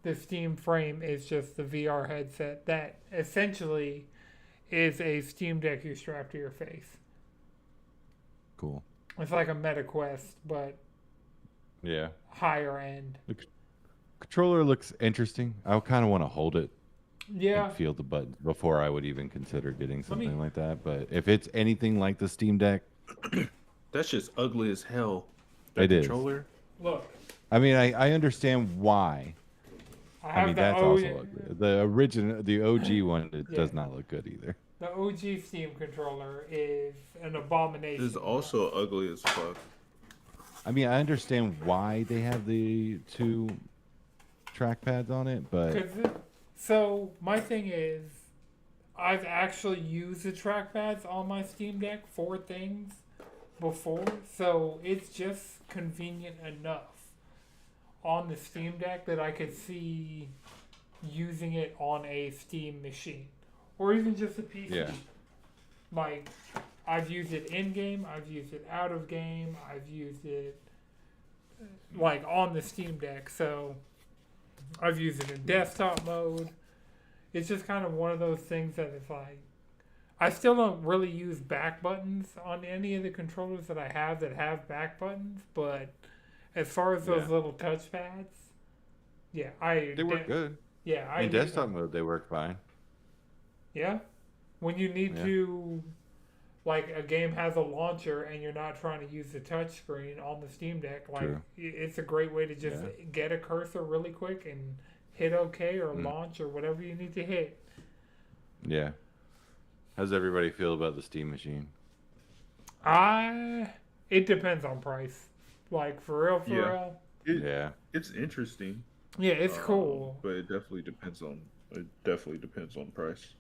the Steam frame is just the VR headset that essentially is a Steam Deck you strap to your face. Cool. It's like a Meta Quest, but Yeah. higher end. Controller looks interesting. I kind of want to hold it Yeah, and feel the buttons before I would even consider getting me- something like that. But if it's anything like the Steam Deck, That's just ugly as hell. That It is. controller. look, I mean, I understand why. I I have mean, the that's O- also ugly. The original, the OG one, it Yeah. does not look good either. The OG Steam controller is an abomination. Is also ugly as fuck. I mean, I understand why they have the two trackpads on it, but So my thing is, I've actually used the trackpads on my Steam Deck for things before, so it's just convenient enough on the Steam Deck that I could see using it on a Steam machine or even just a PC. Yeah. Like, I've used it in game, I've used it out of game, I've used it like on the Steam Deck, so I've used it in desktop mode. It's just kind of one of those things that it's like, I still don't really use back buttons on any of the controllers that I have that have back buttons, but as far as those Yeah. little touchpads, yeah, they work good. Yeah, I In use desktop them. mode, they work fine. Yeah, when you need Yeah. to, like a game has a launcher and you're not trying to use the touch screen on the Steam Deck, like True. it's a great way to just get a cursor really quick and hit OK or launch or whatever you need to hit. Yeah. How's everybody feel about the Steam machine? It depends on price. Like for real, Yeah. real. Yeah. It's interesting. Yeah, it's cool. But it definitely depends on price.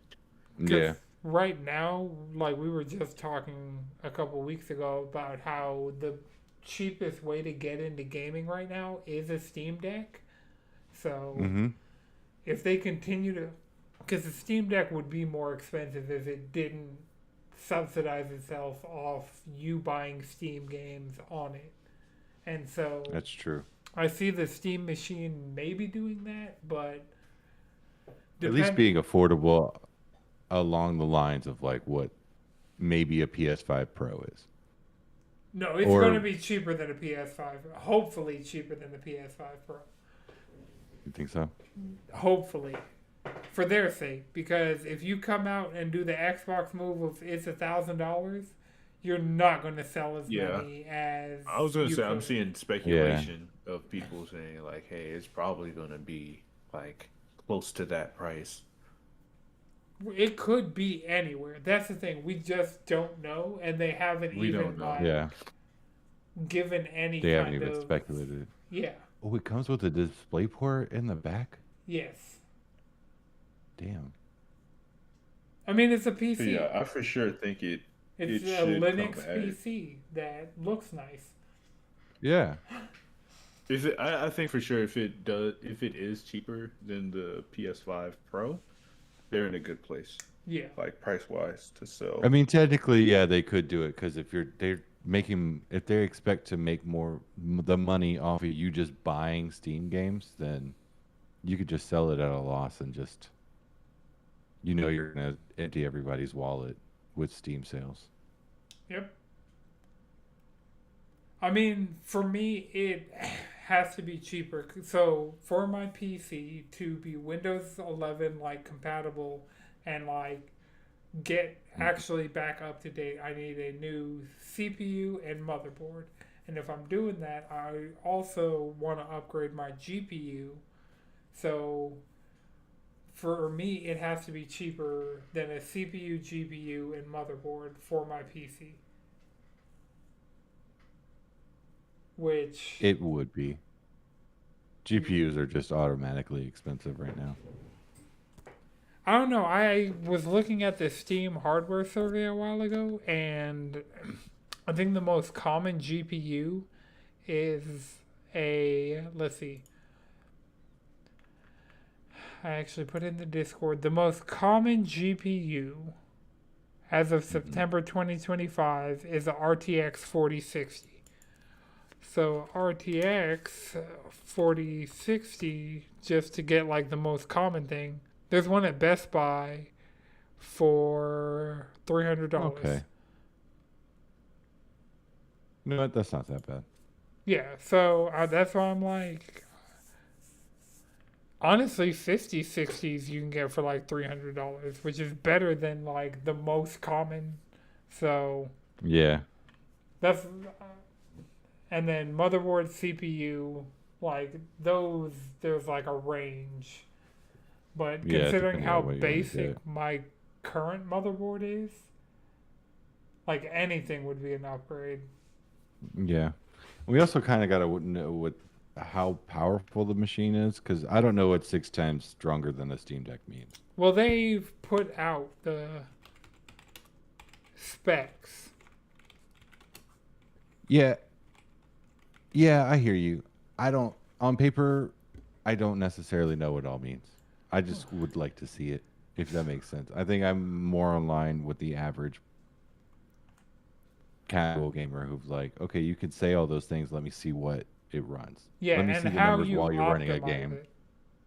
Yeah. right now, like we were just talking a couple weeks ago about how the cheapest way to get into gaming right now is a Steam Deck. So Mm-hmm. if they continue to, because the Steam Deck would be more expensive if it didn't subsidize itself off you buying Steam games on it. And so That's true. I see the Steam machine maybe doing that, but At least depend. being affordable along the lines of like what maybe a PS5 Pro is. No, it's going to Or be cheaper than a PS5. Hopefully, cheaper than the PS5 Pro. you think so? Hopefully, for their sake, because if you come out and do the Xbox move of it's $1,000, you're not going to sell as Yeah. many as. I was gonna you say I'm could. seeing speculation of people saying like, "Hey, it's probably gonna be like close to that price." It could be anywhere. That's the thing. We just don't know, and they haven't We even don't know. like Yeah. given any They haven't kind even of speculated. Yeah. Oh, it comes with a display port in the back? Yes. Damn. I mean, it's a PC. Yeah, I for sure think it. It's it a should Linux come added. PC that looks nice. Yeah. If it, I think for sure if it is cheaper than the PS5 Pro, they're in a good place. Yeah. Like price wise to sell. I mean, technically, yeah, they could do it because if they expect to make the money off of you just buying Steam games, then you could just sell it at a loss and just, you're gonna empty everybody's wallet with Steam sales. Yep. I mean, for me, it has to be cheaper. So for my PC to be Windows 11 like compatible and like get actually back up to date, I need a new CPU and motherboard. And if I'm doing that, I also want to upgrade my GPU. So for me, it has to be cheaper than a CPU, GPU, and motherboard for my PC. Which It would be. GPUs are just automatically expensive right now. I don't know. I was looking at the Steam hardware survey a while ago, and I think the most common GPU is let's see. I actually put in the Discord. The most common GPU as of September 2025 is the RTX 4060. So RTX 4060, just to get like the most common thing, there's one at Best Buy for $300. Okay. You know what? That's not that bad. Yeah, so that's why I'm like, honestly, 5060s you can get for like $300, which is better than like the most common. So Yeah. that's, and then motherboard, CPU, like those, there's like a range. But Yeah, considering depending how on what you wanna basic get. my current motherboard is, like anything would be an upgrade. Yeah. We also kind of got to know how powerful the machine is because I don't know what 6 times stronger than a Steam Deck means. Well, they've put out the specs. Yeah. Yeah, I hear you. On paper, I don't necessarily know what it all means. I just would like to see it, if that makes sense. I think I'm more in line with the average casual gamer who's like, okay, you could say all those things. Let me see what it runs. Yeah, Let me and see the how numbers you while you're running a optimize game. it.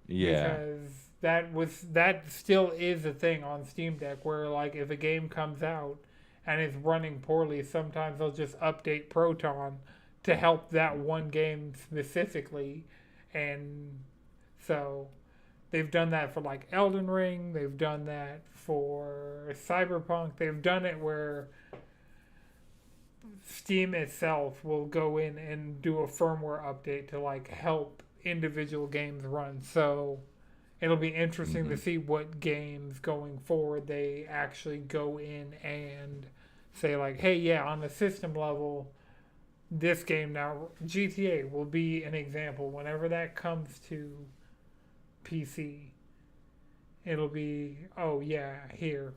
Yeah. Because that still is a thing on Steam Deck where like if a game comes out and it's running poorly, sometimes they'll just update Proton to help that one game specifically. And so they've done that for like Elden Ring, they've done that for Cyberpunk, they've done it where Steam itself will go in and do a firmware update to like help individual games run. So it'll be interesting to see what games going forward they actually go in and say like, hey, yeah, on the system level, this game now, GTA will be an example. Whenever that comes to PC, it'll be, oh yeah, here.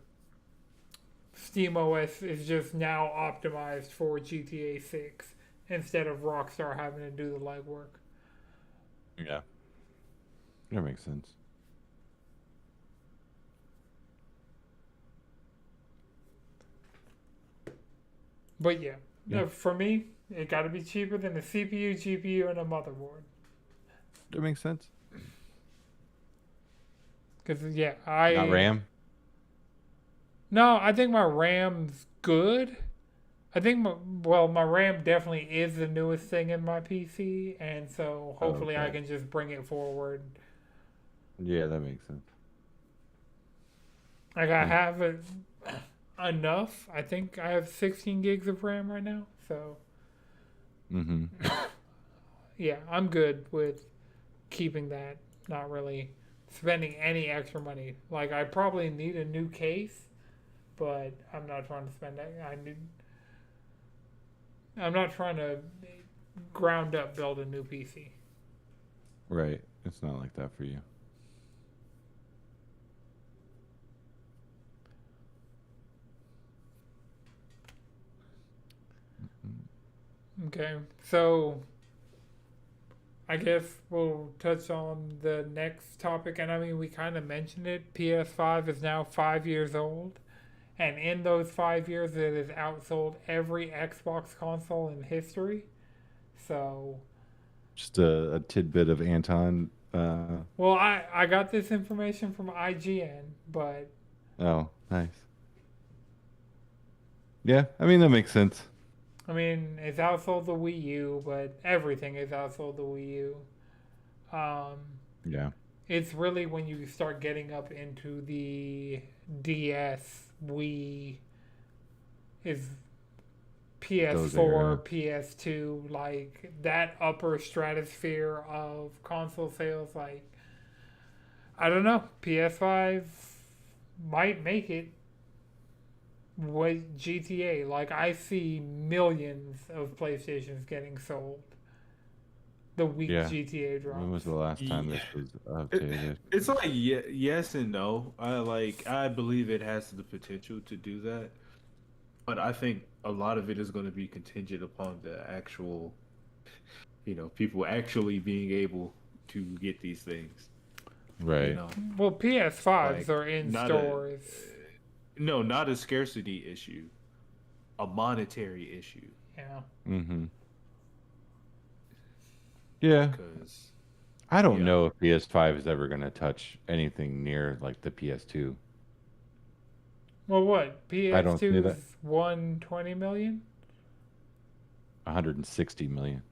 SteamOS is just now optimized for GTA 6 instead of Rockstar having to do the legwork. Yeah. That makes sense. But yeah, Yeah. for me, it got to be cheaper than a CPU, GPU, and a motherboard. That makes sense. Because yeah, Not RAM. no, I think my RAM's good. I think my RAM definitely is the newest thing in my PC, and so hopefully I Okay. can just bring it forward. Yeah, that makes sense. Like I Hmm. have enough. I think I have 16 gigs of RAM right now, so Mm-hmm. yeah, I'm good with keeping that. Not really spending any extra money. Like I probably need a new case, but I'm not trying to spend that. I'm not trying to ground up build a new PC. Right. It's not like that for you. Okay, so I guess we'll touch on the next topic, and I mean we kind of mentioned it. PS5 is now 5 years old, and in those 5 years, it has outsold every Xbox console in history. So, Just a tidbit of Anton. well, I got this information from IGN, but Oh, nice. Yeah, I mean that makes sense. I mean it's outsold the Wii U, but everything is outsold the Wii U. Um, Yeah. it's really when you start getting up into the DS, Wii, is Those PS4, era. PS2, like that upper stratosphere of console sales. Like, I don't know, PS5 might make it with GTA. Like, I see millions of PlayStations getting sold the week Yeah. GTA When was drops. the last time Yeah. this was It, updated? it's like yes and no. I believe it has the potential to do that, but I think a lot of it is going to be contingent upon the actual, people actually being able to get these things. You Right. know, Well, PS5s like are in not a stores. no, not a scarcity issue, a monetary issue. Yeah. Mm-hmm. Yeah. Because I don't yeah, know if PS5 is ever gonna touch anything near like the PS2. Well, what? I don't see that. PS2's 120 million? 160 million.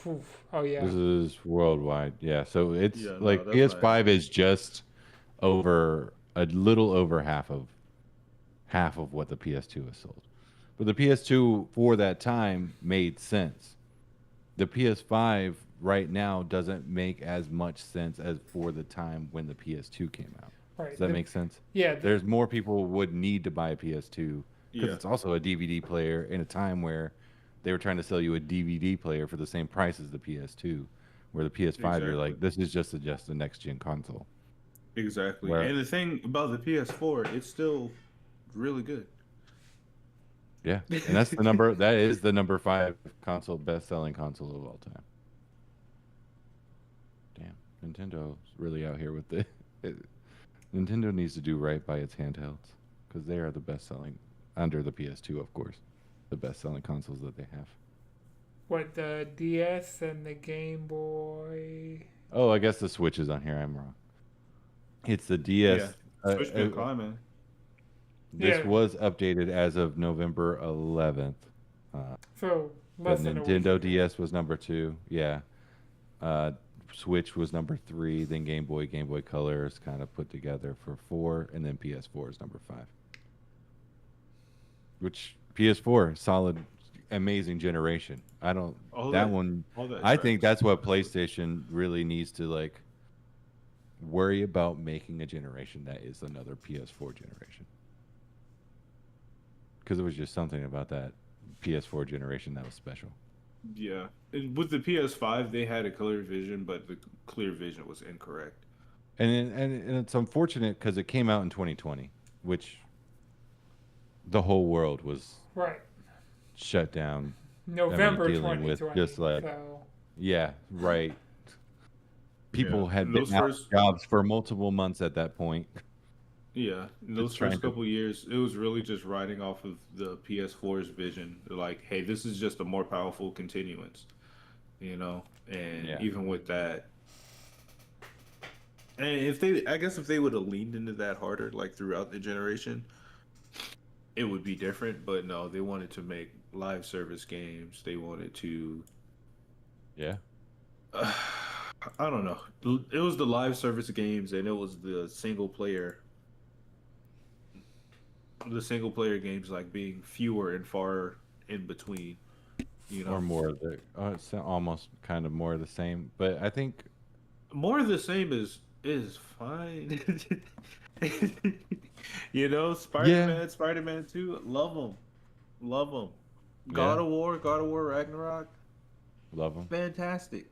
Oof. Oh, yeah. This is worldwide. Yeah. So it's yeah, no, like that's not PS5 happening. is just over a little over half of what the PS2 has sold. But the PS2 for that time made sense. The PS5 right now doesn't make as much sense as for the time when the PS2 came out. Does Right. that make sense? Yeah, There's more people would need to buy a PS2 because Yeah, it's also a DVD player in a time where they were trying to sell you a DVD player for the same price as the PS2, where the PS5 you're exactly, like, this is just a next gen console. exactly. Where And the thing about the PS4, it's still really good. yeah, and that is the number 5 console best selling console of all time. Damn, Nintendo's really out here with the Nintendo needs to do right by its handhelds because they are the best selling under the PS2, of course, the best selling consoles that they have. what, the DS and the Game Boy? Oh, I guess the Switch is on here. I'm wrong. It's the Yeah, DS. Switch been climbing. This Yeah, was updated as of November 11th. so The less than a week Nintendo ago. DS was number 2. Yeah. Uh, Switch was number 3. Then Game Boy Color is kind of put together for 4, and then PS4 is number 5. Which PS4 solid, amazing generation. I don't All that that, one. all that I think tracks, that's what honestly. PlayStation really needs to like worry about making a generation that is another PS4 generation. Because it was just something about that PS4 generation that was special. Yeah, and with the PS5, they had a clear vision, but the clear vision was incorrect. And it's unfortunate because it came out in 2020, which the whole world was Right. shut down. I mean, November dealing with just 2020. like, So yeah, right. Yeah, People had been those out of first jobs for multiple months at that point, yeah, those just trying first to, couple years, it was really just riding off of the PS4's vision. Like, hey, this is just a more powerful continuance, you know. And yeah, even with that, and if they, I guess, if they would have leaned into that harder, like throughout the generation, it would be different. But no, they wanted to make live service games. They wanted to, yeah, I don't know. It was the live service games, and it was the single player games like being fewer and far in between. You or know, more of the, it's almost kind of more of the same. But I think, more of the same is fine. You know, yeah, Spider Man Two, love them, love them. yeah, God of War Ragnarok, love them, fantastic.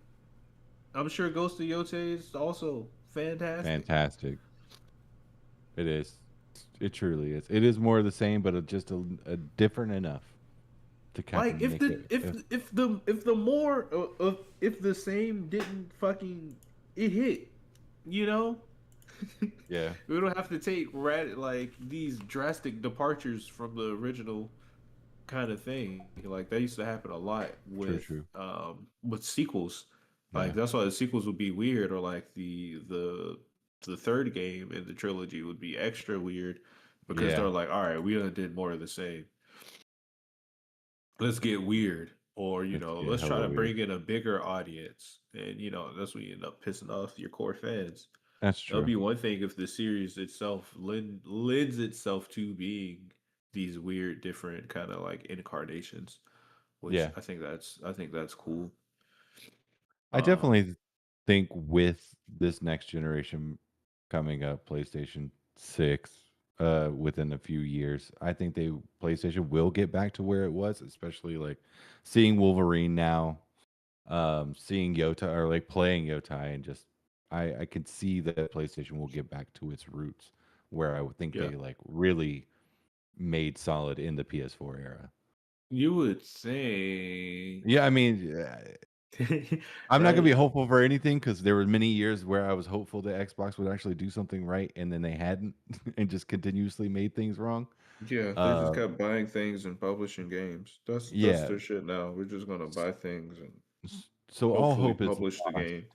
I'm sure Ghost of Yote is also fantastic. fantastic. It is. It truly is. It is more of the same, but just a different enough to kind of Like make it. if the more if the same didn't fucking it hit, you know, Yeah, we don't have to take like these drastic departures from the original kind of thing. Like that used to happen a lot true, true. with sequels. Yeah, Like that's why the sequels would be weird, or like the third game in the trilogy would be extra weird because yeah. they're like, all right, we done did more of the same. Let's get weird, or It's yeah, let's try hella to weird. bring in a bigger audience, and that's when you end up pissing off your core fans. That's That'll true. be one thing if the series itself lends itself to being these weird, different kind of like incarnations, which Yeah, I think that's cool. I Um, definitely think with this next generation coming up, PlayStation 6, within a few years, I think PlayStation will get back to where it was, especially like seeing Wolverine now, seeing Yota or like playing Yotai and just I could see that PlayStation will get back to its roots where I would think yeah, they like really made solid in the PS4 era. you would think, Yeah, I mean, I'm not gonna be right? hopeful for anything because there were many years where I was hopeful that Xbox would actually do something right, and then they hadn't, and just continuously made things wrong. Yeah, they just Uh, kept buying things and publishing games. That's yeah. their shit now. We're just gonna buy things and So all hopefully hope is publish the lost, game.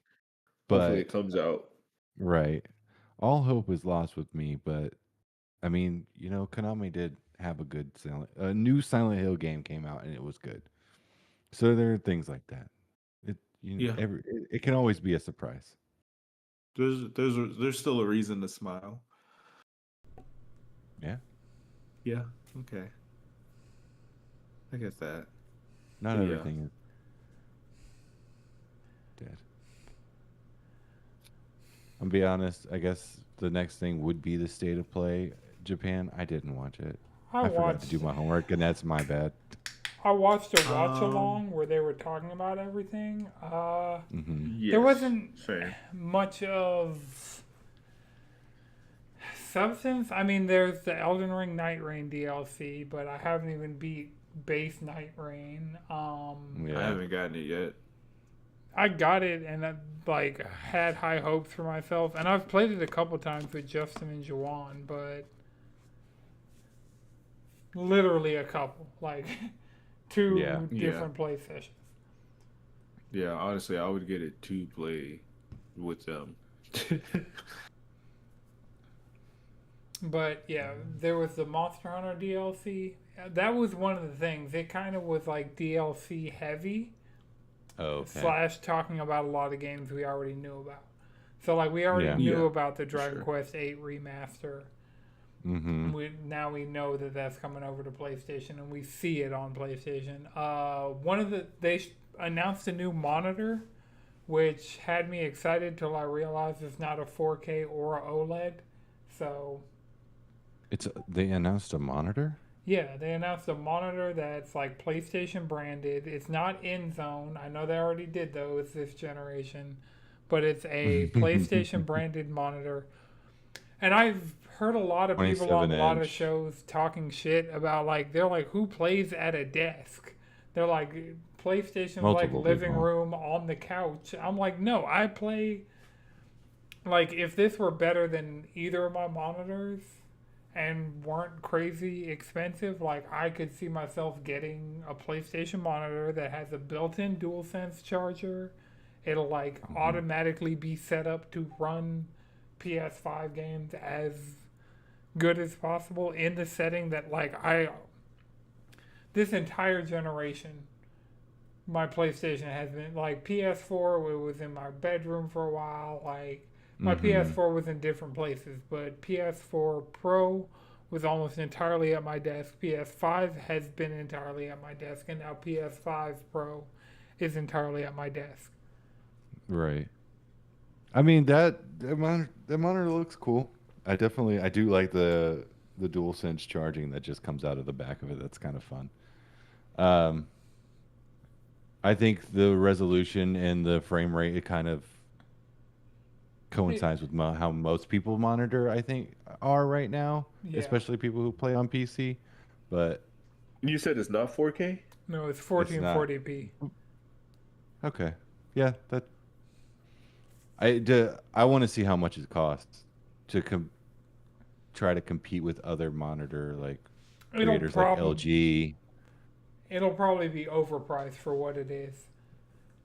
Hopefully it but comes out. right, all hope is lost with me. But I mean, Konami did have a new Silent Hill game came out, and it was good. So there are things like that. Yeah, It can always be a surprise. there's still a reason to smile. Yeah, Yeah, okay, I get that. not But yeah, everything is dead. I'm be honest. I guess the next thing would be the state of play. Japan. I didn't watch it. I I forgot to do watched my homework, and that's my bad. I watched a watch um, along where they were talking about everything. Hmm. There yes, wasn't same. much of substance. I mean, there's the Elden Ring Night Rain DLC, but I haven't even beat base Night Rain. I Yeah. haven't gotten it yet. I got it and I like had high hopes for myself, and I've played it a couple times with Justin and Jawan, but literally a couple, like Yeah. two Yeah, different play sessions. yeah. Honestly, I would get it to play with them. But yeah, there was the Monster Hunter DLC. That was one of the things. It kind of was like DLC heavy, Oh, okay. slash talking about a lot of games we already knew about. So like we already Yeah. knew Yeah, about the for Dragon sure. Quest VIII remaster. Hmm. Now we know that that's coming over to PlayStation, and we see it on PlayStation. They announced a new monitor, which had me excited till I realized it's not a 4K or a OLED. So They announced a monitor. yeah, they announced a monitor that's like PlayStation branded. It's not in zone. I know they already did those this generation, but it's a PlayStation branded monitor. And I've heard a lot of people on 27 a lot of inch. shows talking shit about like they're like, who plays at a desk? They're like, PlayStation's like Multiple living people. room on the couch. I'm like, no, I play like if this were better than either of my monitors and weren't crazy expensive, like I could see myself getting a PlayStation monitor that has a built-in DualSense charger. It'll like automatically be set up to run PS5 games as good as possible in the setting that like I this entire generation my PlayStation has been like PS4 it was in my bedroom for a while, like my Mm-hmm. PS4 was in different places, but PS4 Pro was almost entirely at my desk. PS5 has been entirely at my desk, and now PS5 Pro is entirely at my desk. Right. I mean that monitor looks cool. I do like the dual sense charging that just comes out of the back of it. That's kind of fun. Um, I think the resolution and the frame rate it kind of It, coincides with how most people monitor. I think are right now, yeah, especially people who play on PC. But You said it's not 4K? no, it's it's not 1440p. okay. Yeah, that I want to see how much it costs to try to compete with other monitor like It'll creators like probably LG. it'll probably be overpriced for what it is.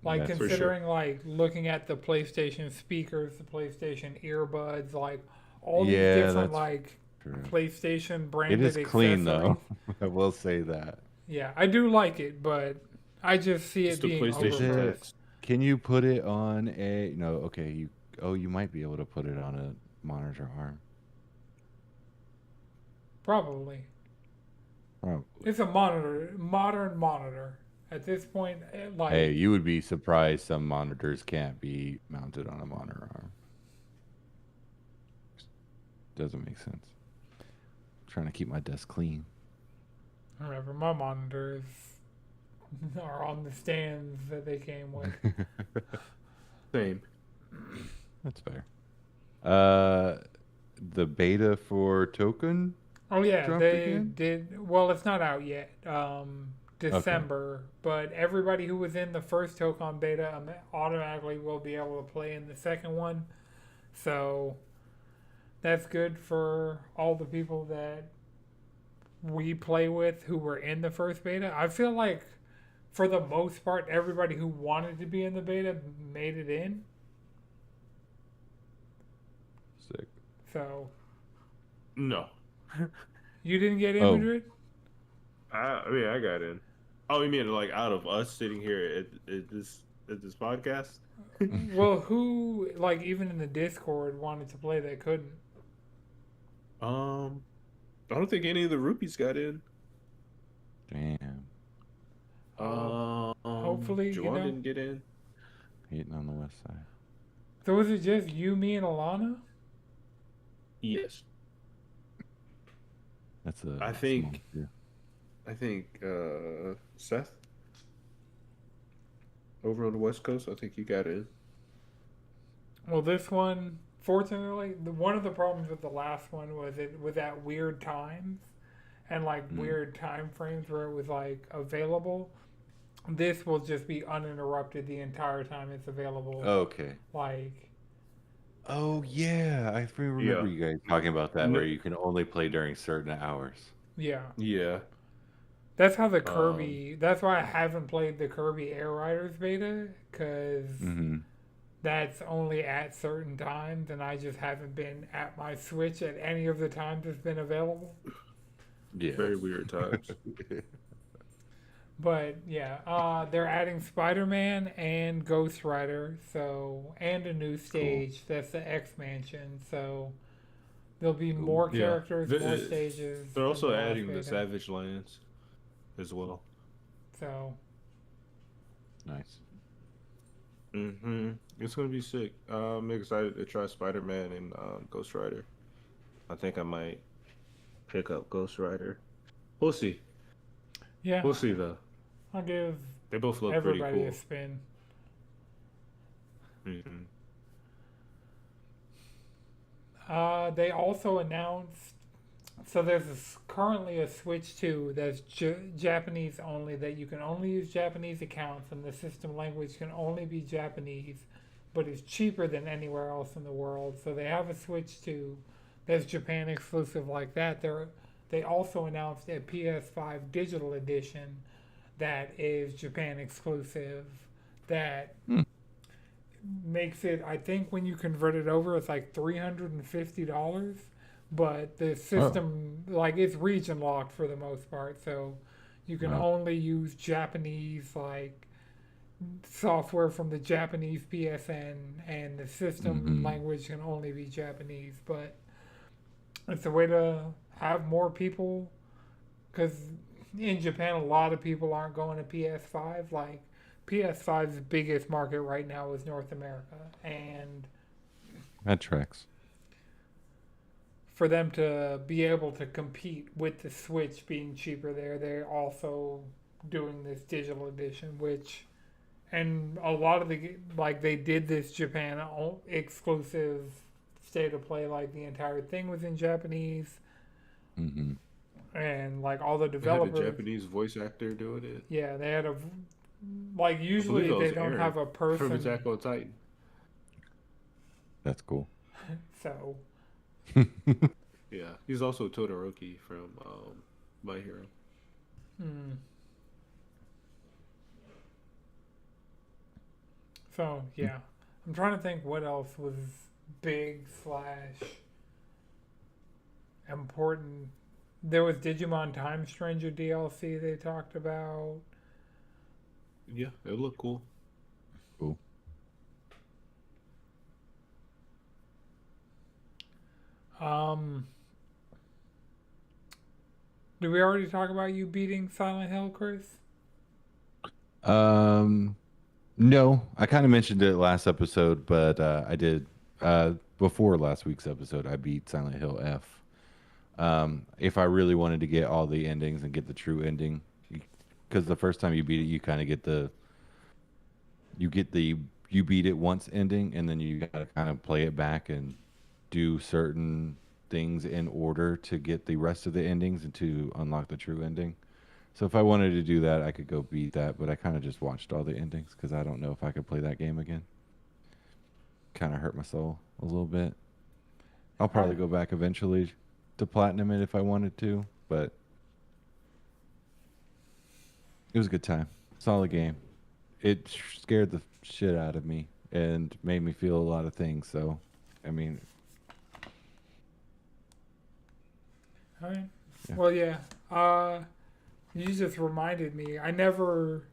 Like That's For sure. considering like looking at the PlayStation speakers, the PlayStation earbuds, like all these yeah, different that's like true. PlayStation It branded is clean accessories. though. I will say that. Yeah, I do like it, but I just see It's it the being Is PlayStation overpriced. it? tax. Can you put it on a no? Okay, you might be able to put it on a monitor arm. Probably. Probably. It's a modern monitor. At this point, Hey, like you would be surprised some monitors can't be mounted on a monitor arm. Doesn't make sense. Trying to keep my desk clean. whatever, my monitors are on the stands that they came with. Same. That's fair. The beta for Token Oh yeah, dropped they again? did. Well, it's not out yet. Okay. December, but everybody who was in the first Tokon beta automatically will be able to play in the second one. So that's good for all the people that we play with who were in the first beta. I feel like for the most part, everybody who wanted to be in the beta made it in. Sick. So No. you didn't get in, Oh, Madrid? I mean, I got in. Oh, you mean like out of us sitting here at this podcast? Well, who like even in the Discord wanted to play that couldn't? I don't think any of the rupees got in. damn. Hopefully, you Juwan know. didn't get in. Hating on the west side. So was it just you, me, and Alana? Yes. That's a I small think- few. I think Seth over on the West Coast. I think he got in. Well, this one, fortunately, one of the problems with the last one was it was at weird times and like weird time frames where it was like available. This will just be uninterrupted the entire time it's available. Okay. Like, Oh yeah, I remember Yeah. you guys talking about that, No- where you can only play during certain hours. yeah. Yeah. That's how the Kirby. That's why I haven't played the Kirby Air Riders beta because Mm-hmm. that's only at certain times, and I just haven't been at my Switch at any of the times it's been available. Yeah. Very weird times. But yeah, they're adding Spider-Man and Ghost Rider, so and a new stage. That's the X Mansion. So there'll be more Yeah. characters, more stages. They're also than the last adding the beta. Savage Lands as well. So Nice. It's gonna be sick. I'm excited to try Spider-Man and Ghost Rider. I think I might pick up Ghost Rider. We'll see. yeah, We'll see though. I'll give They both look pretty everybody cool. a spin. They also announced. So there's currently a Switch 2 that's Japanese only, that you can only use Japanese accounts and the system language can only be Japanese, but it's cheaper than anywhere else in the world. So they have a Switch 2 that's Japan exclusive like that. They also announced a PS5 digital edition that is Japan exclusive that Hmm. makes it, I think when you convert it over, it's like $350, but the system, like, it's region locked for the most part, so you can Wow. only use Japanese, like, software from the Japanese PSN, and the system Mm-hmm. language can only be Japanese, but it's a way to have more people, because in Japan, a lot of people aren't going to PS5, like, PS5's biggest market right now is North America, and That tracks. for them to be able to compete with the Switch being cheaper there, they're also doing this digital edition, which, and a lot of the, like, they did this Japan exclusive state of play, like, the entire thing was in Japanese, Mm-hmm. and, like, all the They had a developers, Japanese voice actor doing it. yeah, they had a, like, I believe usually that they was don't Aaron have a from person, Attack on Titan. That's cool. so, Yeah, he's also Todoroki from My Hero. hmm. So yeah, I'm trying to think what else was big slash important. There was Digimon Time Stranger DLC they talked about. Yeah, it looked cool. Cool. Um, did we already talk about you beating Silent Hill, Chris? Um, no, I kind of mentioned it last episode, but I did before last week's episode. I beat Silent Hill F. If I really wanted to get all the endings and get the true ending, because the first time you beat it, you kind of get the you beat it once ending, and then you gotta kind of play it back and do certain things in order to get the rest of the endings and to unlock the true ending. So if I wanted to do that, I could go beat that, but I kind of just watched all the endings because I don't know if I could play that game again. Kind of hurt my soul a little bit. I'll probably go back eventually to platinum it if I wanted to, but it was a good time. Solid game. It scared the shit out of me and made me feel a lot of things. So, I mean, All right. Yeah. Well, yeah. You just reminded me. I never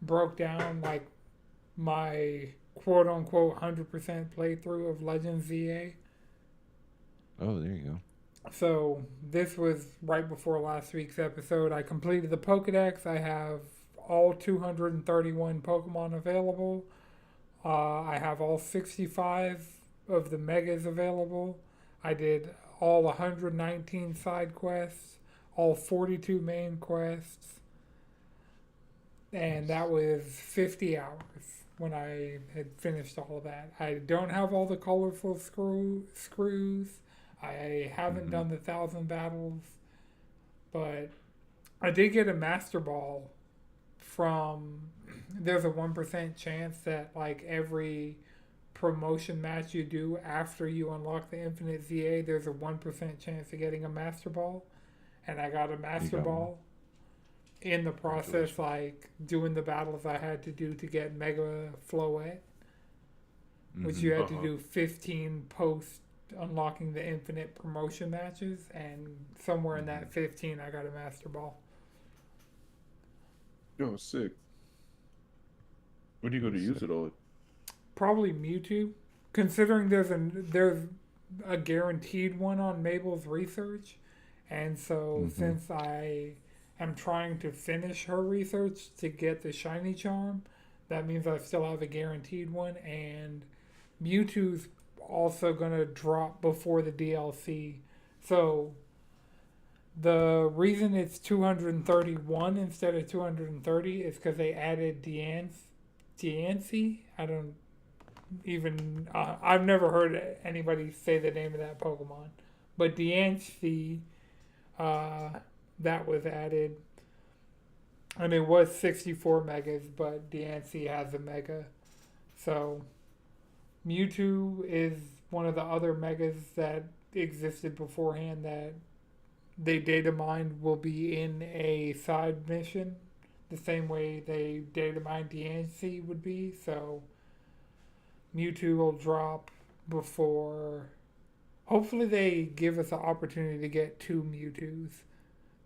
broke down like my quote unquote 100% playthrough of Legends ZA. oh, there you go. So this was right before last week's episode. I completed the Pokedex. I have all 231 Pokemon available. I have all 65 of the Megas available. I did all 119 side quests, all 42 main quests, and that was 50 hours when I had finished all of that. I don't have all the colorful screws. I haven't Mhm. done the 1,000 battles, but I did get a Master Ball from. There's a 1% chance that like every promotion match you do after you unlock the Infinite ZA, there's a 1% chance of getting a Master Ball, and I got a Master got one. Ball. In the process, like doing the battles I had to do to get Mega Floette, which Mhm. you had to Uh-huh. do 15 post unlocking the infinite promotion matches, and somewhere in that 15 I got a Master Ball. Oh, sick. What are you going to Sick. use it on? Probably Mewtwo, considering there's a guaranteed one on Mabel's research, and so Mhm. since I am trying to finish her research to get the shiny charm, that means I still have a guaranteed one, and Mewtwo's also gonna drop before the DLC. So the reason it's 231 instead of 230 is because they added Diancie. I don't even I've never heard anybody say the name of that Pokemon, but Diancie, that was added, and it was 64 megas, but Diancie has a mega, so Mewtwo is one of the other megas that existed beforehand that they data mined will be in a side mission, the same way they data mined Diancie would be. So Mewtwo will drop before. Hopefully, they give us an opportunity to get 2 Mewtwo's.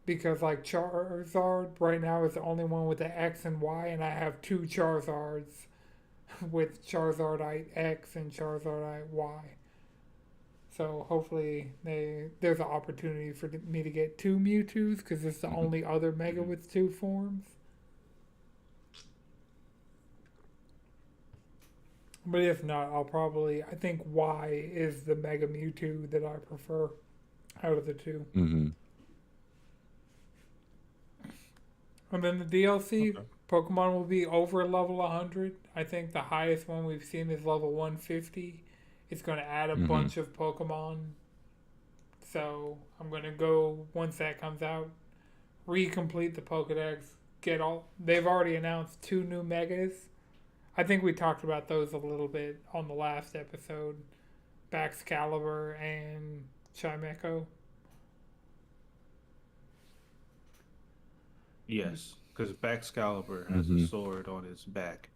Because, like, Charizard right now is the only one with the X and Y, and I have 2 Charizards with Charizardite X and Charizardite Y. So hopefully there's an opportunity for me to get 2 Mewtwo's because it's the only other Mega with 2 forms. But if not, I think Y is the Mega Mewtwo that I prefer out of the 2. Mm-hmm. And then the DLC, Okay. Pokemon will be over level 100. I think the highest one we've seen is level 150. It's going to add a bunch of Pokemon. So I'm going to go, once that comes out, recomplete the Pokedex. They've already announced 2 new Megas. I think we talked about those a little bit on the last episode. Baxcalibur and Chimecho. Yes, because Baxcalibur has a sword on his back.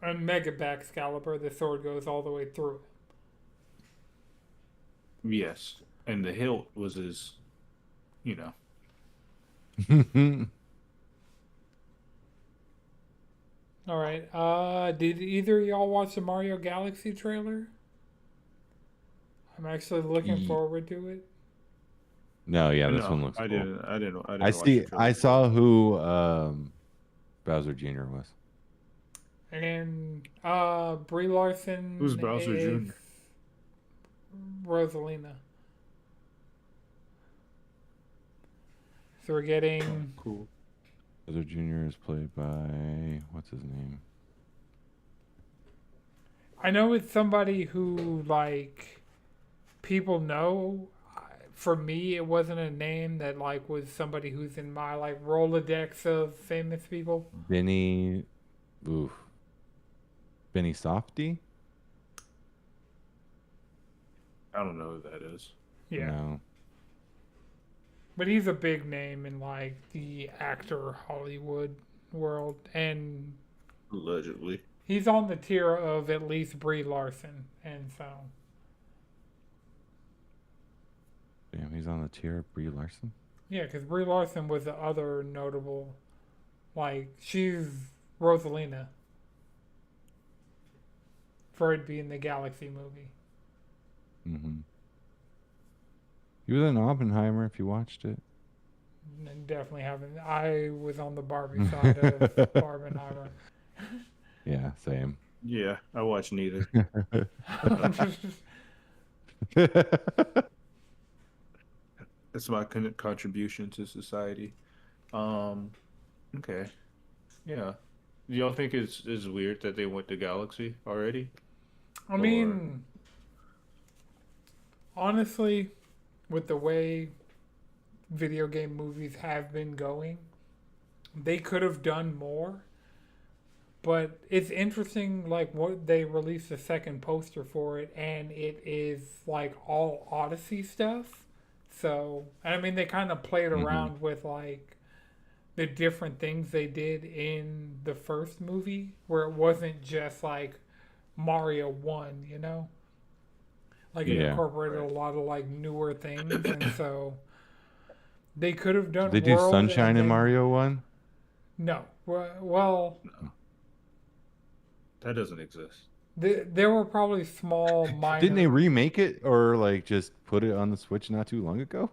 And Mega Baxcalibur, the sword goes all the way through. Yes, and the hilt was his, All right. Did either of y'all watch the Mario Galaxy trailer? I'm actually looking forward to it. No, yeah, this No, one looks I cool. didn't I watch see. the trailer. I saw who Bowser Jr. was. And Brie Larson. Who's Bowser is Jr.? Rosalina. So we're getting. Cool. Bowser Jr. is played by what's his name? I know it's somebody who like people know. For me, it wasn't a name that like was somebody who's in my like Rolodex of famous people. Benny Softy? I don't know who that is. Yeah. No. But he's a big name in like the actor Hollywood world, and Allegedly. he's on the tier of at least Brie Larson, and so Damn, he's on the tier of Brie Larson. yeah, because Brie Larson was the other notable, like she's Rosalina for it being the Galaxy movie. Mm-hmm. He was in Oppenheimer if you watched it. And definitely haven't. I was on the Barbie side of Barbenheimer. Yeah, same. Yeah, I watched neither. That's my contribution to society. Okay. Yeah. Do y'all think it's weird that they went to Galaxy already? I mean, honestly, with the way video game movies have been going, they could have done more. But it's interesting, like, what they released a second poster for it, and it is, like, all Odyssey stuff. So, I mean, they kind of played around with, like, the different things they did in the first movie, where it wasn't just, like, Mario 1, you know? Like, it incorporated a lot of, like, newer things, and so they could have done Did they do World Sunshine and in then- Mario 1? No. Well, That doesn't exist. there were probably small, minor... Didn't they remake it or like just put it on the Switch not too long ago?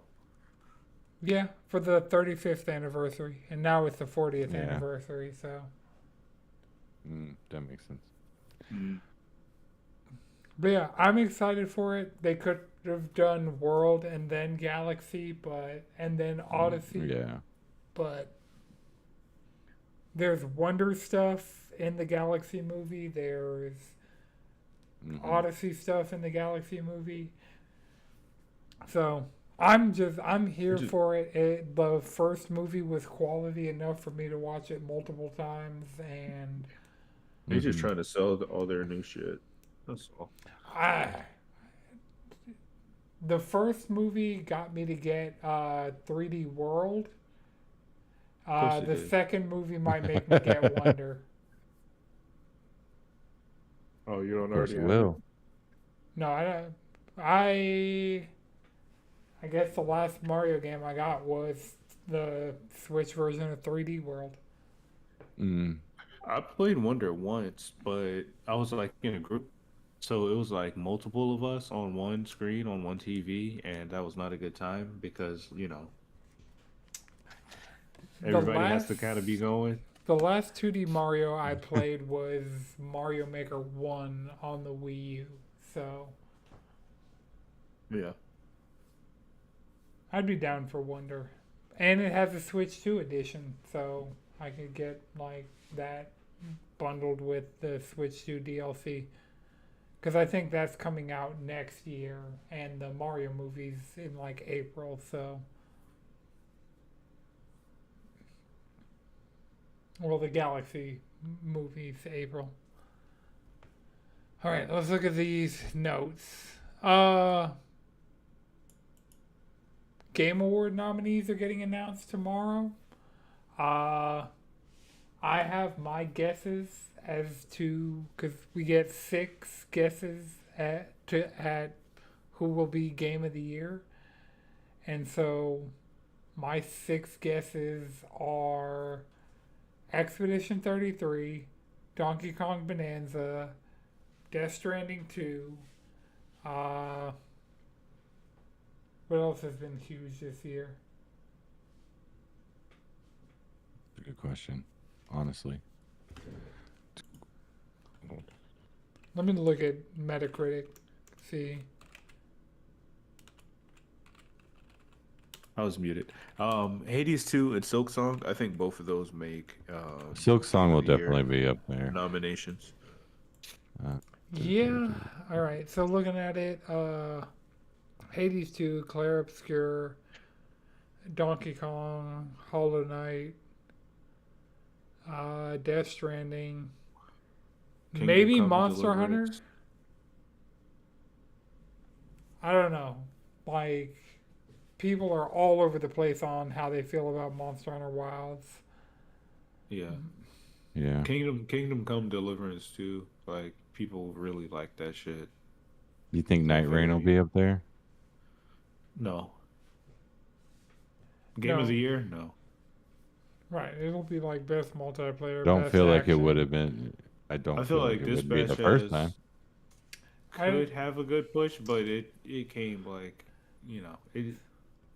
Yeah, for the 35th anniversary, and now it's the 40th Yeah. anniversary, so... That makes sense. But yeah, I'm excited for it. They could have done World and then Galaxy, and then Odyssey. Yeah. But there's Wonder stuff, in the Galaxy movie. There's Mhm. Odyssey stuff in the Galaxy movie. So I'm here Just- for it. The first movie was quality enough for me to watch it multiple times, and They just Mhm. trying to sell all their new shit. That's all. I the first movie got me to get 3D World. course it The did. second movie might make me get Wonder. Oh, you Of don't course already it have it? will. No, I don't. I guess the last Mario game I got was the Switch version of 3D World. Mm. I played Wonder once, but I was like in a group. So it was like multiple of us on one screen on one TV, and that was not a good time because, The everybody has last to kind of be going. the last 2D Mario I played was Mario Maker 1 on the Wii U. So Yeah. I'd be down for Wonder. And it has a Switch 2 edition, so I could get like that bundled with the Switch 2 DLC. Because I think that's coming out next year, and the Mario movie's in like April, so. Well, the Galaxy movie's April. Alright, let's look at these notes. Game Award nominees are getting announced tomorrow. I have my guesses as to, because we get 6 guesses at who will be Game of the Year, and so my 6 guesses are Expedition 33, Donkey Kong Bonanza, Death Stranding 2. What else has been huge this year? That's a good question, honestly. Let me look at Metacritic. See. I was muted. Hades 2 and Silk Song, I think both of those make Silk Song Game will of the Year definitely be up there. nominations. Yeah. All right. So looking at it, Hades 2, Clair Obscur, Donkey Kong, Hollow Knight, Death Stranding, Kingdom maybe Come Monster Hunter. Deliverance. I don't know. Like, people are all over the place on how they feel about Monster Hunter Wilds. Yeah. Yeah. Kingdom Come Deliverance too. Like people really like that shit. You think Night Rain will Very- be up there? No. Game of No. the Year? No. Right. It'll be like best multiplayer. Don't best feel like it action. would have been. I don't I feel like it would be the Dispatch first time. could have a good push, but it came like, maybe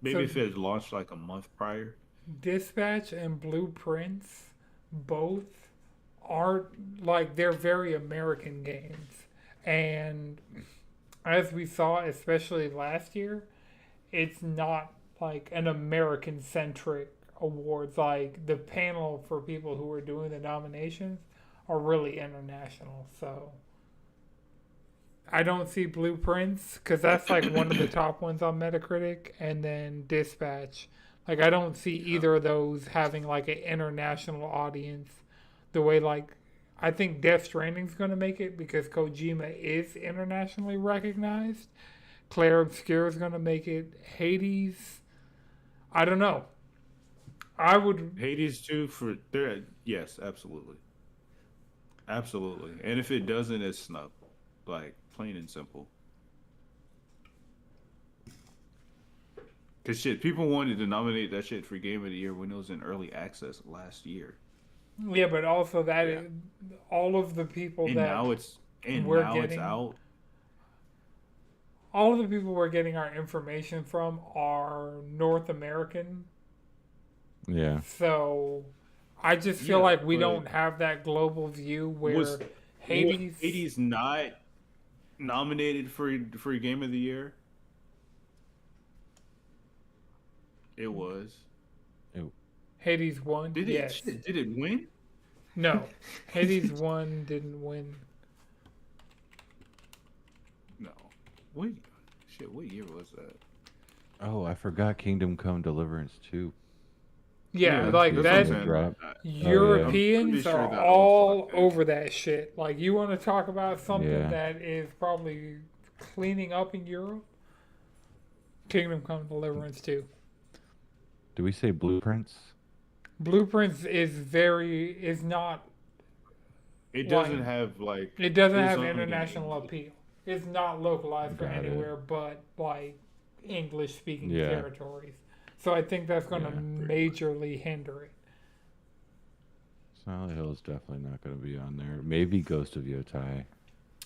if So- it had launched like a month prior. Dispatch and Blueprints both aren't like they're very American games. And as we saw, especially last year, it's not like an American centric awards. Like the panel for people who are doing the nominations are really international. So I don't see Blueprints because that's like one of the top ones on Metacritic, and then Dispatch. Like I don't see either of those having like an international audience the way like I think Death Stranding's going to make it because Kojima is internationally recognized. Clair Obscur is going to make it. Hades, I don't know. I would. Hades 2 for there. Yes, absolutely. Absolutely. And if it doesn't, it's snub. Like plain and simple. Cause shit, people wanted to nominate that shit for Game of the Year when it was in early access last year. Yeah, but also that Yeah. all of the people And that now it's we're it's getting- out. all of the people we're getting our information from are North American. Yeah. So I just feel Yeah, like we but- don't have that global view where Was Hades. Hades not nominated for Game of the Year? It was. Hades won. Did it? Yes. Shit, did it win? No, Hades 1 didn't win. No. What? Shit. What year was that? Oh, I forgot Kingdom Come Deliverance 2. Yeah, Yeah, like that's what I'm that. Recently saying. dropped. I'm Europeans pretty sure are that was all fucking. over that shit. Like, you want to talk about something Yeah. that is probably cleaning up in Europe? Kingdom Come Deliverance 2. Do we say Blueprints? Blueprints is not It doesn't like, have like it doesn't it's have only in international English. appeal. It's not localized for Got it. anywhere but like English speaking Yeah. territories. So I think that's going to Yeah, majorly hinder it. Silent Hill is definitely not going to be on there. Maybe Ghost of Yotai.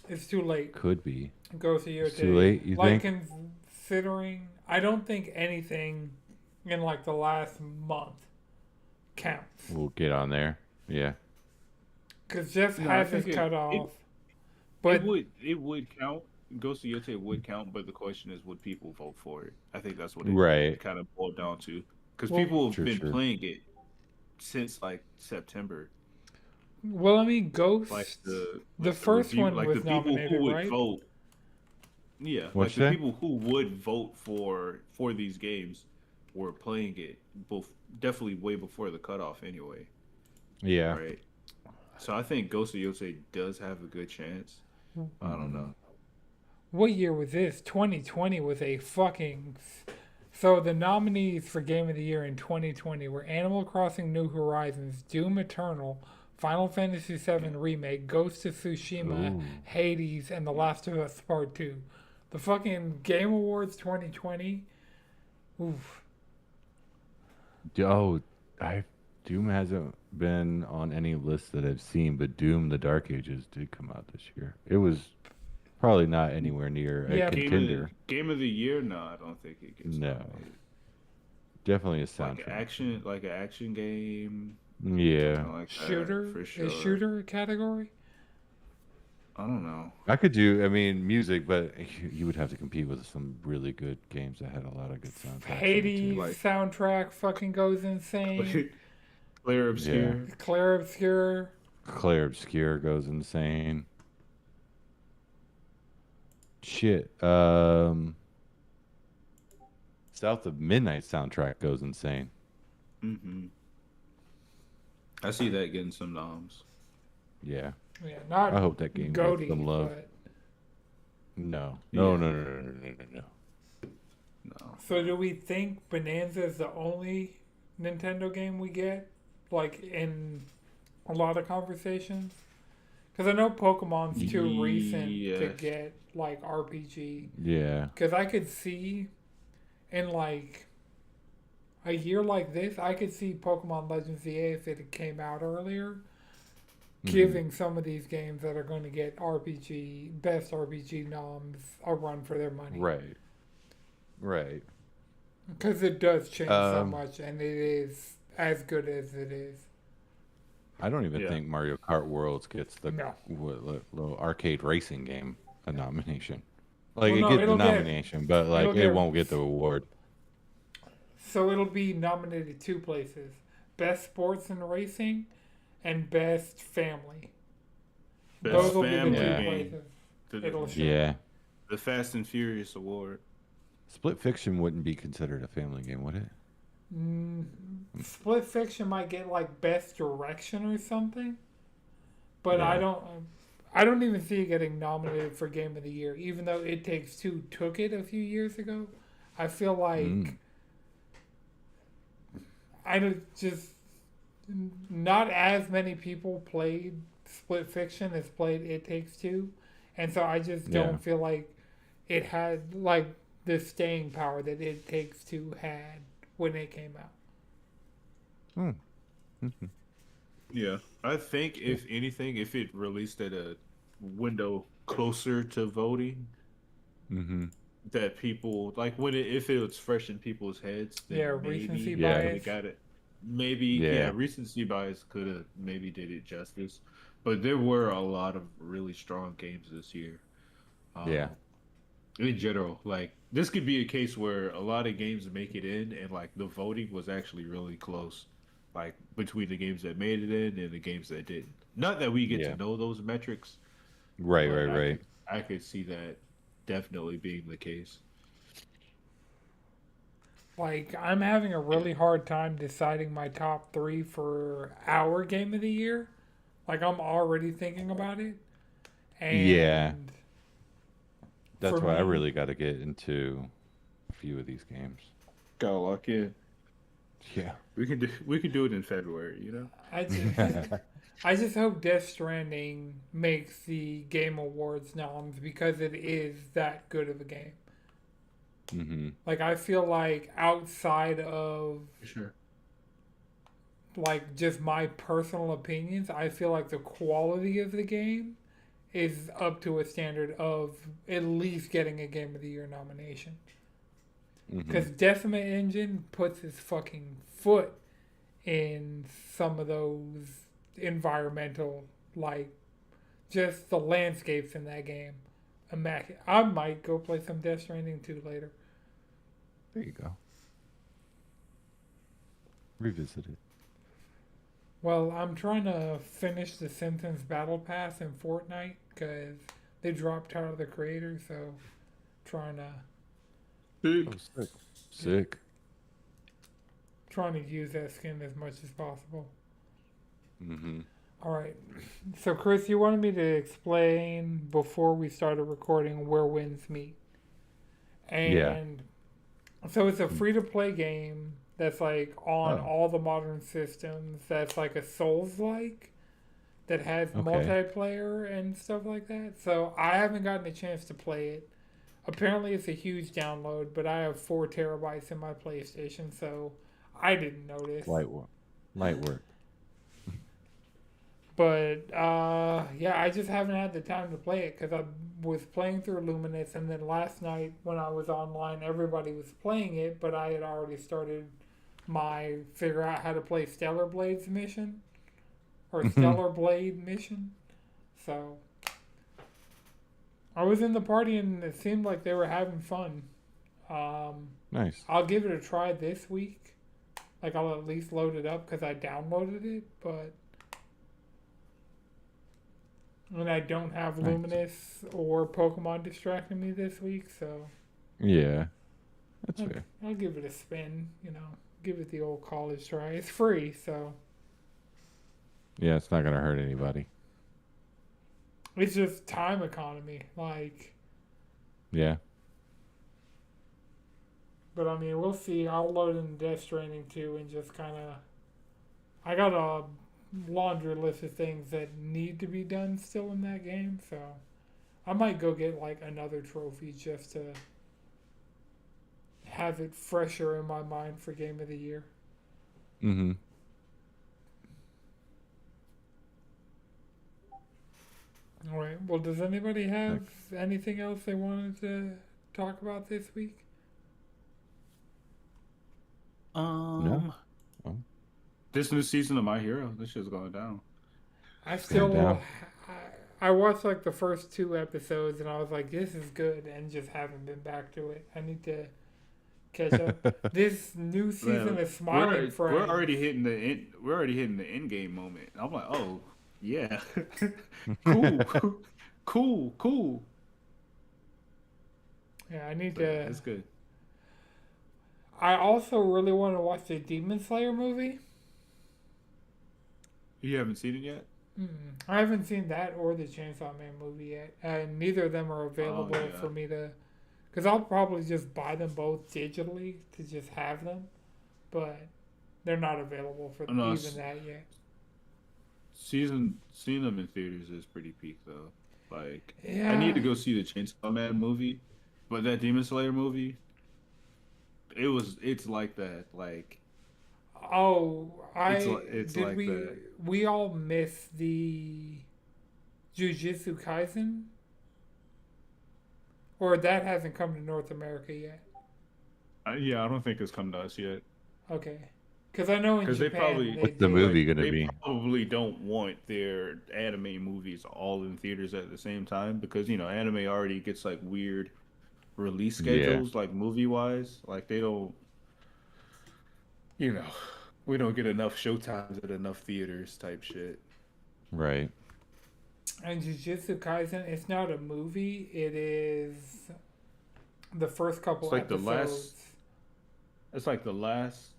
It's too late. Could be. Go to your It's too late, you like think? considering, I don't think anything in like the last month counts We'll get on there. Yeah. because Jeff No, I has his think cut off. But it would count. Ghost of Yote would count, but the question is, would people vote for it? I think that's what it Right. kind of boiled down to, because Well, people have True, been true. playing it since like September. well, I mean, Ghost. Like The first one like was the people nominated, who would right? vote. Yeah, What'd like you the say? people who would vote for these games were playing it both definitely way before the cutoff anyway. Yeah. Right. So I think Ghost of Yotei does have a good chance. I don't know. What year was this? 2020 was a fucking. So the nominees for Game of the Year in 2020 were Animal Crossing: New Horizons, Doom Eternal, Final Fantasy VII Remake, Ghost of Tsushima, Ooh. Hades, and The Last of Us Part 2. The fucking Game Awards 2020. Oof. Oh, Doom hasn't been on any list that I've seen, but Doom: The Dark Ages did come out this year. It was probably not anywhere near a Yeah. contender. Game of the year? No, I don't think it gets No. nominated. Definitely a Like soundtrack. an action game, Yeah. something like that, Shooter? for sure. Is shooter a category? I don't know. I could do, I mean, music, but you would have to compete with some really good games that had a lot of good soundtracks. in it, Hades too. Like- soundtrack fucking goes insane. Claire Obscure. Claire Obscure. Claire Obscure goes insane. Shit. South of Midnight soundtrack goes insane. Mm-hmm. I see that getting some noms. Yeah. Yeah, not I hope that game gets Goaty, some love. but No. Yeah. No. No. so do we think Bonanza is the only Nintendo game we get, like in a lot of conversations? Because I know Pokemon's too recent to Yes. get like RPG. Yeah. Because I could see, in like a year like this, I could see Pokemon Legends EA if it came out earlier, giving some of these games that are going to get best RPG noms a run for their money. Right. Right. Because it does change so Um, much, and it is as good as it is. I don't even Yeah. think Mario Kart Worlds gets the No. little arcade racing game a nomination. Like Well, it no, gets the it'll get- nomination, but like it'll it get- won't get the award. So it'll be nominated two places: Best Sports and Racing, and Best Family. Best Those will be the family two game. places. The, It'll show. Yeah. the Fast and Furious Award. Split Fiction wouldn't be considered a family game, would it? Split Fiction might get like Best Direction or something, but I Yeah. don't even see it getting nominated for Game of the Year, even though It Takes Two took it a few years ago. I feel like Mm. I don't just not as many people played Split Fiction as played It Takes Two, and so I just don't Yeah. feel like it had like the staying power that It Takes Two had when it came out. Yeah, I think if anything, if it released at a window closer to voting, Mm-hmm. that people like when if it was fresh in people's heads, then Yeah, maybe recency Yeah. they bias. got it. Maybe Yeah. recency bias could have maybe did it justice, but there were a lot of really strong games this year. Yeah. In general, like this could be a case where a lot of games make it in, and like the voting was actually really close. like between the games that made it in and the games that didn't. Not that we get to Yeah. know those metrics, Right, but right, right. I could see that definitely being the case. Like, I'm having a really hard time deciding my top three for our game of the year. Like, I'm already thinking about it. Yeah. And for That's why I me, really got to get into a few of these games. Gotta lock in. Yeah. We can do it in February, you know? I just, I just hope Death Stranding makes the Game Awards noms because it is that good of a game. hmm Like, I feel like outside of Sure. like just my personal opinions, I feel like the quality of the game is up to a standard of at least getting a Game of the Year nomination. Because hmm Decimate Engine puts his fucking foot in some of those environmental, like just the landscapes in that game. Immaculate. I might go play some Death Stranding 2 later. There you go. Revisit it. Well, I'm trying to finish the Simpsons Battle Pass in Fortnite because they dropped out of the creator, so trying to Oh, sick. Sick. trying to use that skin as much as possible. hmm All right. So, Chris, you wanted me to explain before we started recording where winds meet. Yeah. And so it's a free to play game that's like on Oh, all the modern systems that's like a Souls like that has okay. multiplayer and stuff like that. So I haven't gotten a chance to play it. Apparently it's a huge download, but I have 4 terabytes in my PlayStation, so I didn't notice. Light work. Light work. But yeah, I just haven't had the time to play it because I was playing through Luminous, and then last night when I was online, everybody was playing it, but I had already started my figure out how to play Stellar Blades mission or Stellar Blade mission. So I was in the party, and it seemed like they were having fun. Nice. I'll give it a try this week. Like I'll at least load it up because I downloaded it, but. And I don't have Nice. Luminous or Pokemon distracting me this week, so Yeah. That's I'll, fair. I'll give it a spin, give it the old college try. It's free, so Yeah, it's not gonna hurt anybody. it's just time economy. Like, Yeah. but I mean, we'll see. I'll load in Death Stranding 2 and just kind of. I got a laundry list of things that need to be done still in that game, so I might go get like another trophy just to have it fresher in my mind for Game of the Year. Mm-hmm. All right. Well, does anybody have anything else they wanted to talk about this week? No. This new season of My Hero, this shit's going down. I It's going still, down. I watched like the first 2 episodes and I was like, this is good, and just haven't been back to it. I need to catch up. This new season of Smiling Friends. We're already hitting the end. We're already hitting the end game moment. I'm like, oh yeah, cool. Yeah, I need So, yeah, to. it's good. I also really want to watch the Demon Slayer movie. You haven't seen it yet? I haven't seen that or the Chainsaw Man movie yet, and neither of them are available yeah. for me to. Because I'll probably just buy them both digitally to just have them, but they're not available for No, even that yet. Seeing them in theaters is pretty peak though. Like, Yeah. I need to go see the Chainsaw Man movie, but that Demon Slayer movie, it's like that. Like, Oh, it's did like we that. we all miss the Jujutsu Kaisen, or that hasn't come to North America yet? Yeah, I don't think it's come to us yet. Okay, because I know in 'Cause they Japan probably- What's the movie gonna They be? probably don't want their anime movies all in theaters at the same time because anime already gets like weird release Yeah. schedules, like movie wise. Like they don't, you know, We don't get enough showtimes at enough theaters type shit. Right. And Jujutsu Kaisen, it's not a movie. It is the first couple It's like the episodes. last. It's like the last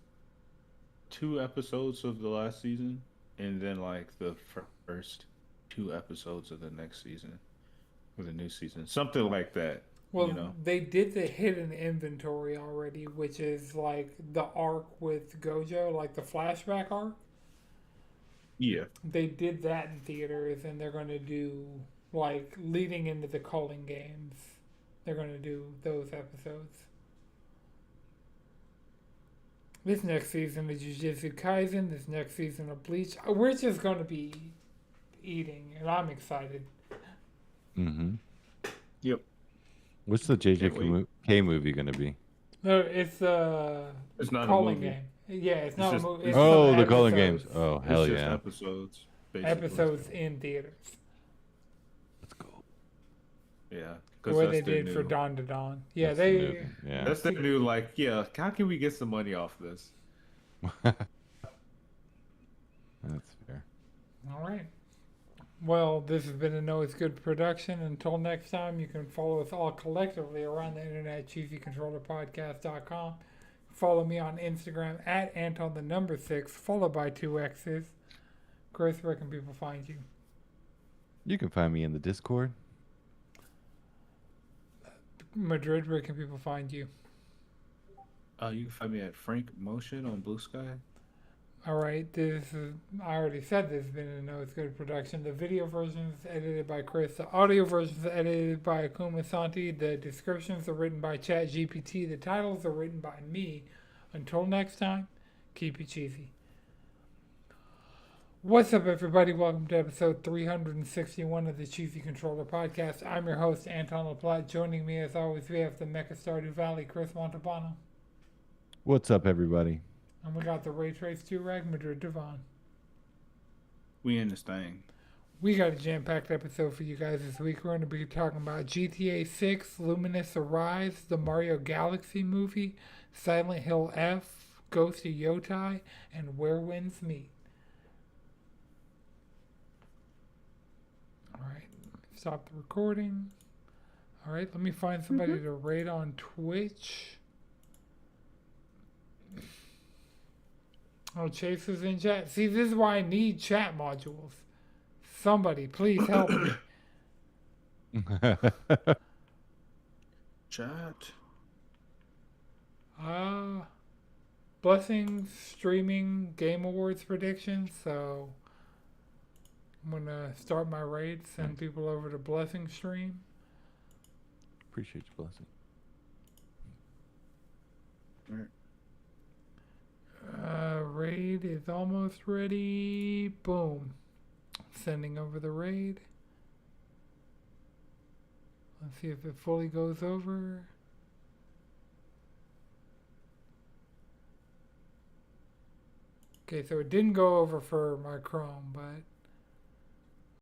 2 episodes of the last season, and then like the first 2 episodes of the next season, or the new season, something like that. Well, You know. they did the hidden inventory already, which is like the arc with Gojo, like the flashback arc. Yeah. They did that in theaters, and they're going to do, like, leading into the Culling Games. They're going to do those episodes. This next season of Jujutsu Kaisen, this next season of Bleach. We're just going to be eating, and I'm excited. Mm-hmm. Yep. What's the Can't wait. JJK movie gonna be? No, it's It's not a Culling movie. Game. Yeah, it's not just- a movie. it's- It's Oh, some the Calling Games. episodes. Oh, It's hell just yeah. episodes. Basically. Episodes in theaters. Let's go. Yeah. The Because way that's they their did for new. Dawn to Dawn. Yeah, That's the they. new- Yeah. That's their new. Like, yeah. How can we get some money off this? That's fair. All right. Well, this has been a Know It's Good production. Until next time, you can follow us all collectively around the internet at cheesycontrollerpodcast.com. Follow me on Instagram at Anton6, followed by 2 X's. Chris, where can people find you? You can find me in the Discord. Madrid, where can people find you? You can find me at Frank Motion on Blue Sky. All right, this is, I already said this has been a Know It's Good production. The video version is edited by Chris. The audio version is edited by Akuma Santi. The descriptions are written by ChatGPT. The titles are written by me. Until next time, keep it cheesy. What's up, everybody? Welcome to episode 361 of the Cheesy Controller Podcast. I'm your host, Anton LaPlatte. Joining me, as always, we have the Mecha Stardew Valley, Chris Montalbano. What's up, everybody? And we got the Ray Trace 2 Rag, Madrid Devon. We in this thing. We got a jam-packed episode for you guys this week. We're going to be talking about GTA 6, Luminous Arise, the Mario Galaxy movie, Silent Hill F, Ghost of Yotai, and Where Winds Meet. Alright, stop the recording. Alright, let me find somebody to rate on Twitch. Oh, Chase is in chat. See, this is why I need chat modules. Somebody, please help me. Chat. Blessings streaming Game Awards predictions. So I'm gonna start my raid. Send people over to Blessing stream. Appreciate your blessing. Raid is almost ready. Boom. Sending over the raid. Let's see if it fully goes over. Okay, so it didn't go over for my Chrome, but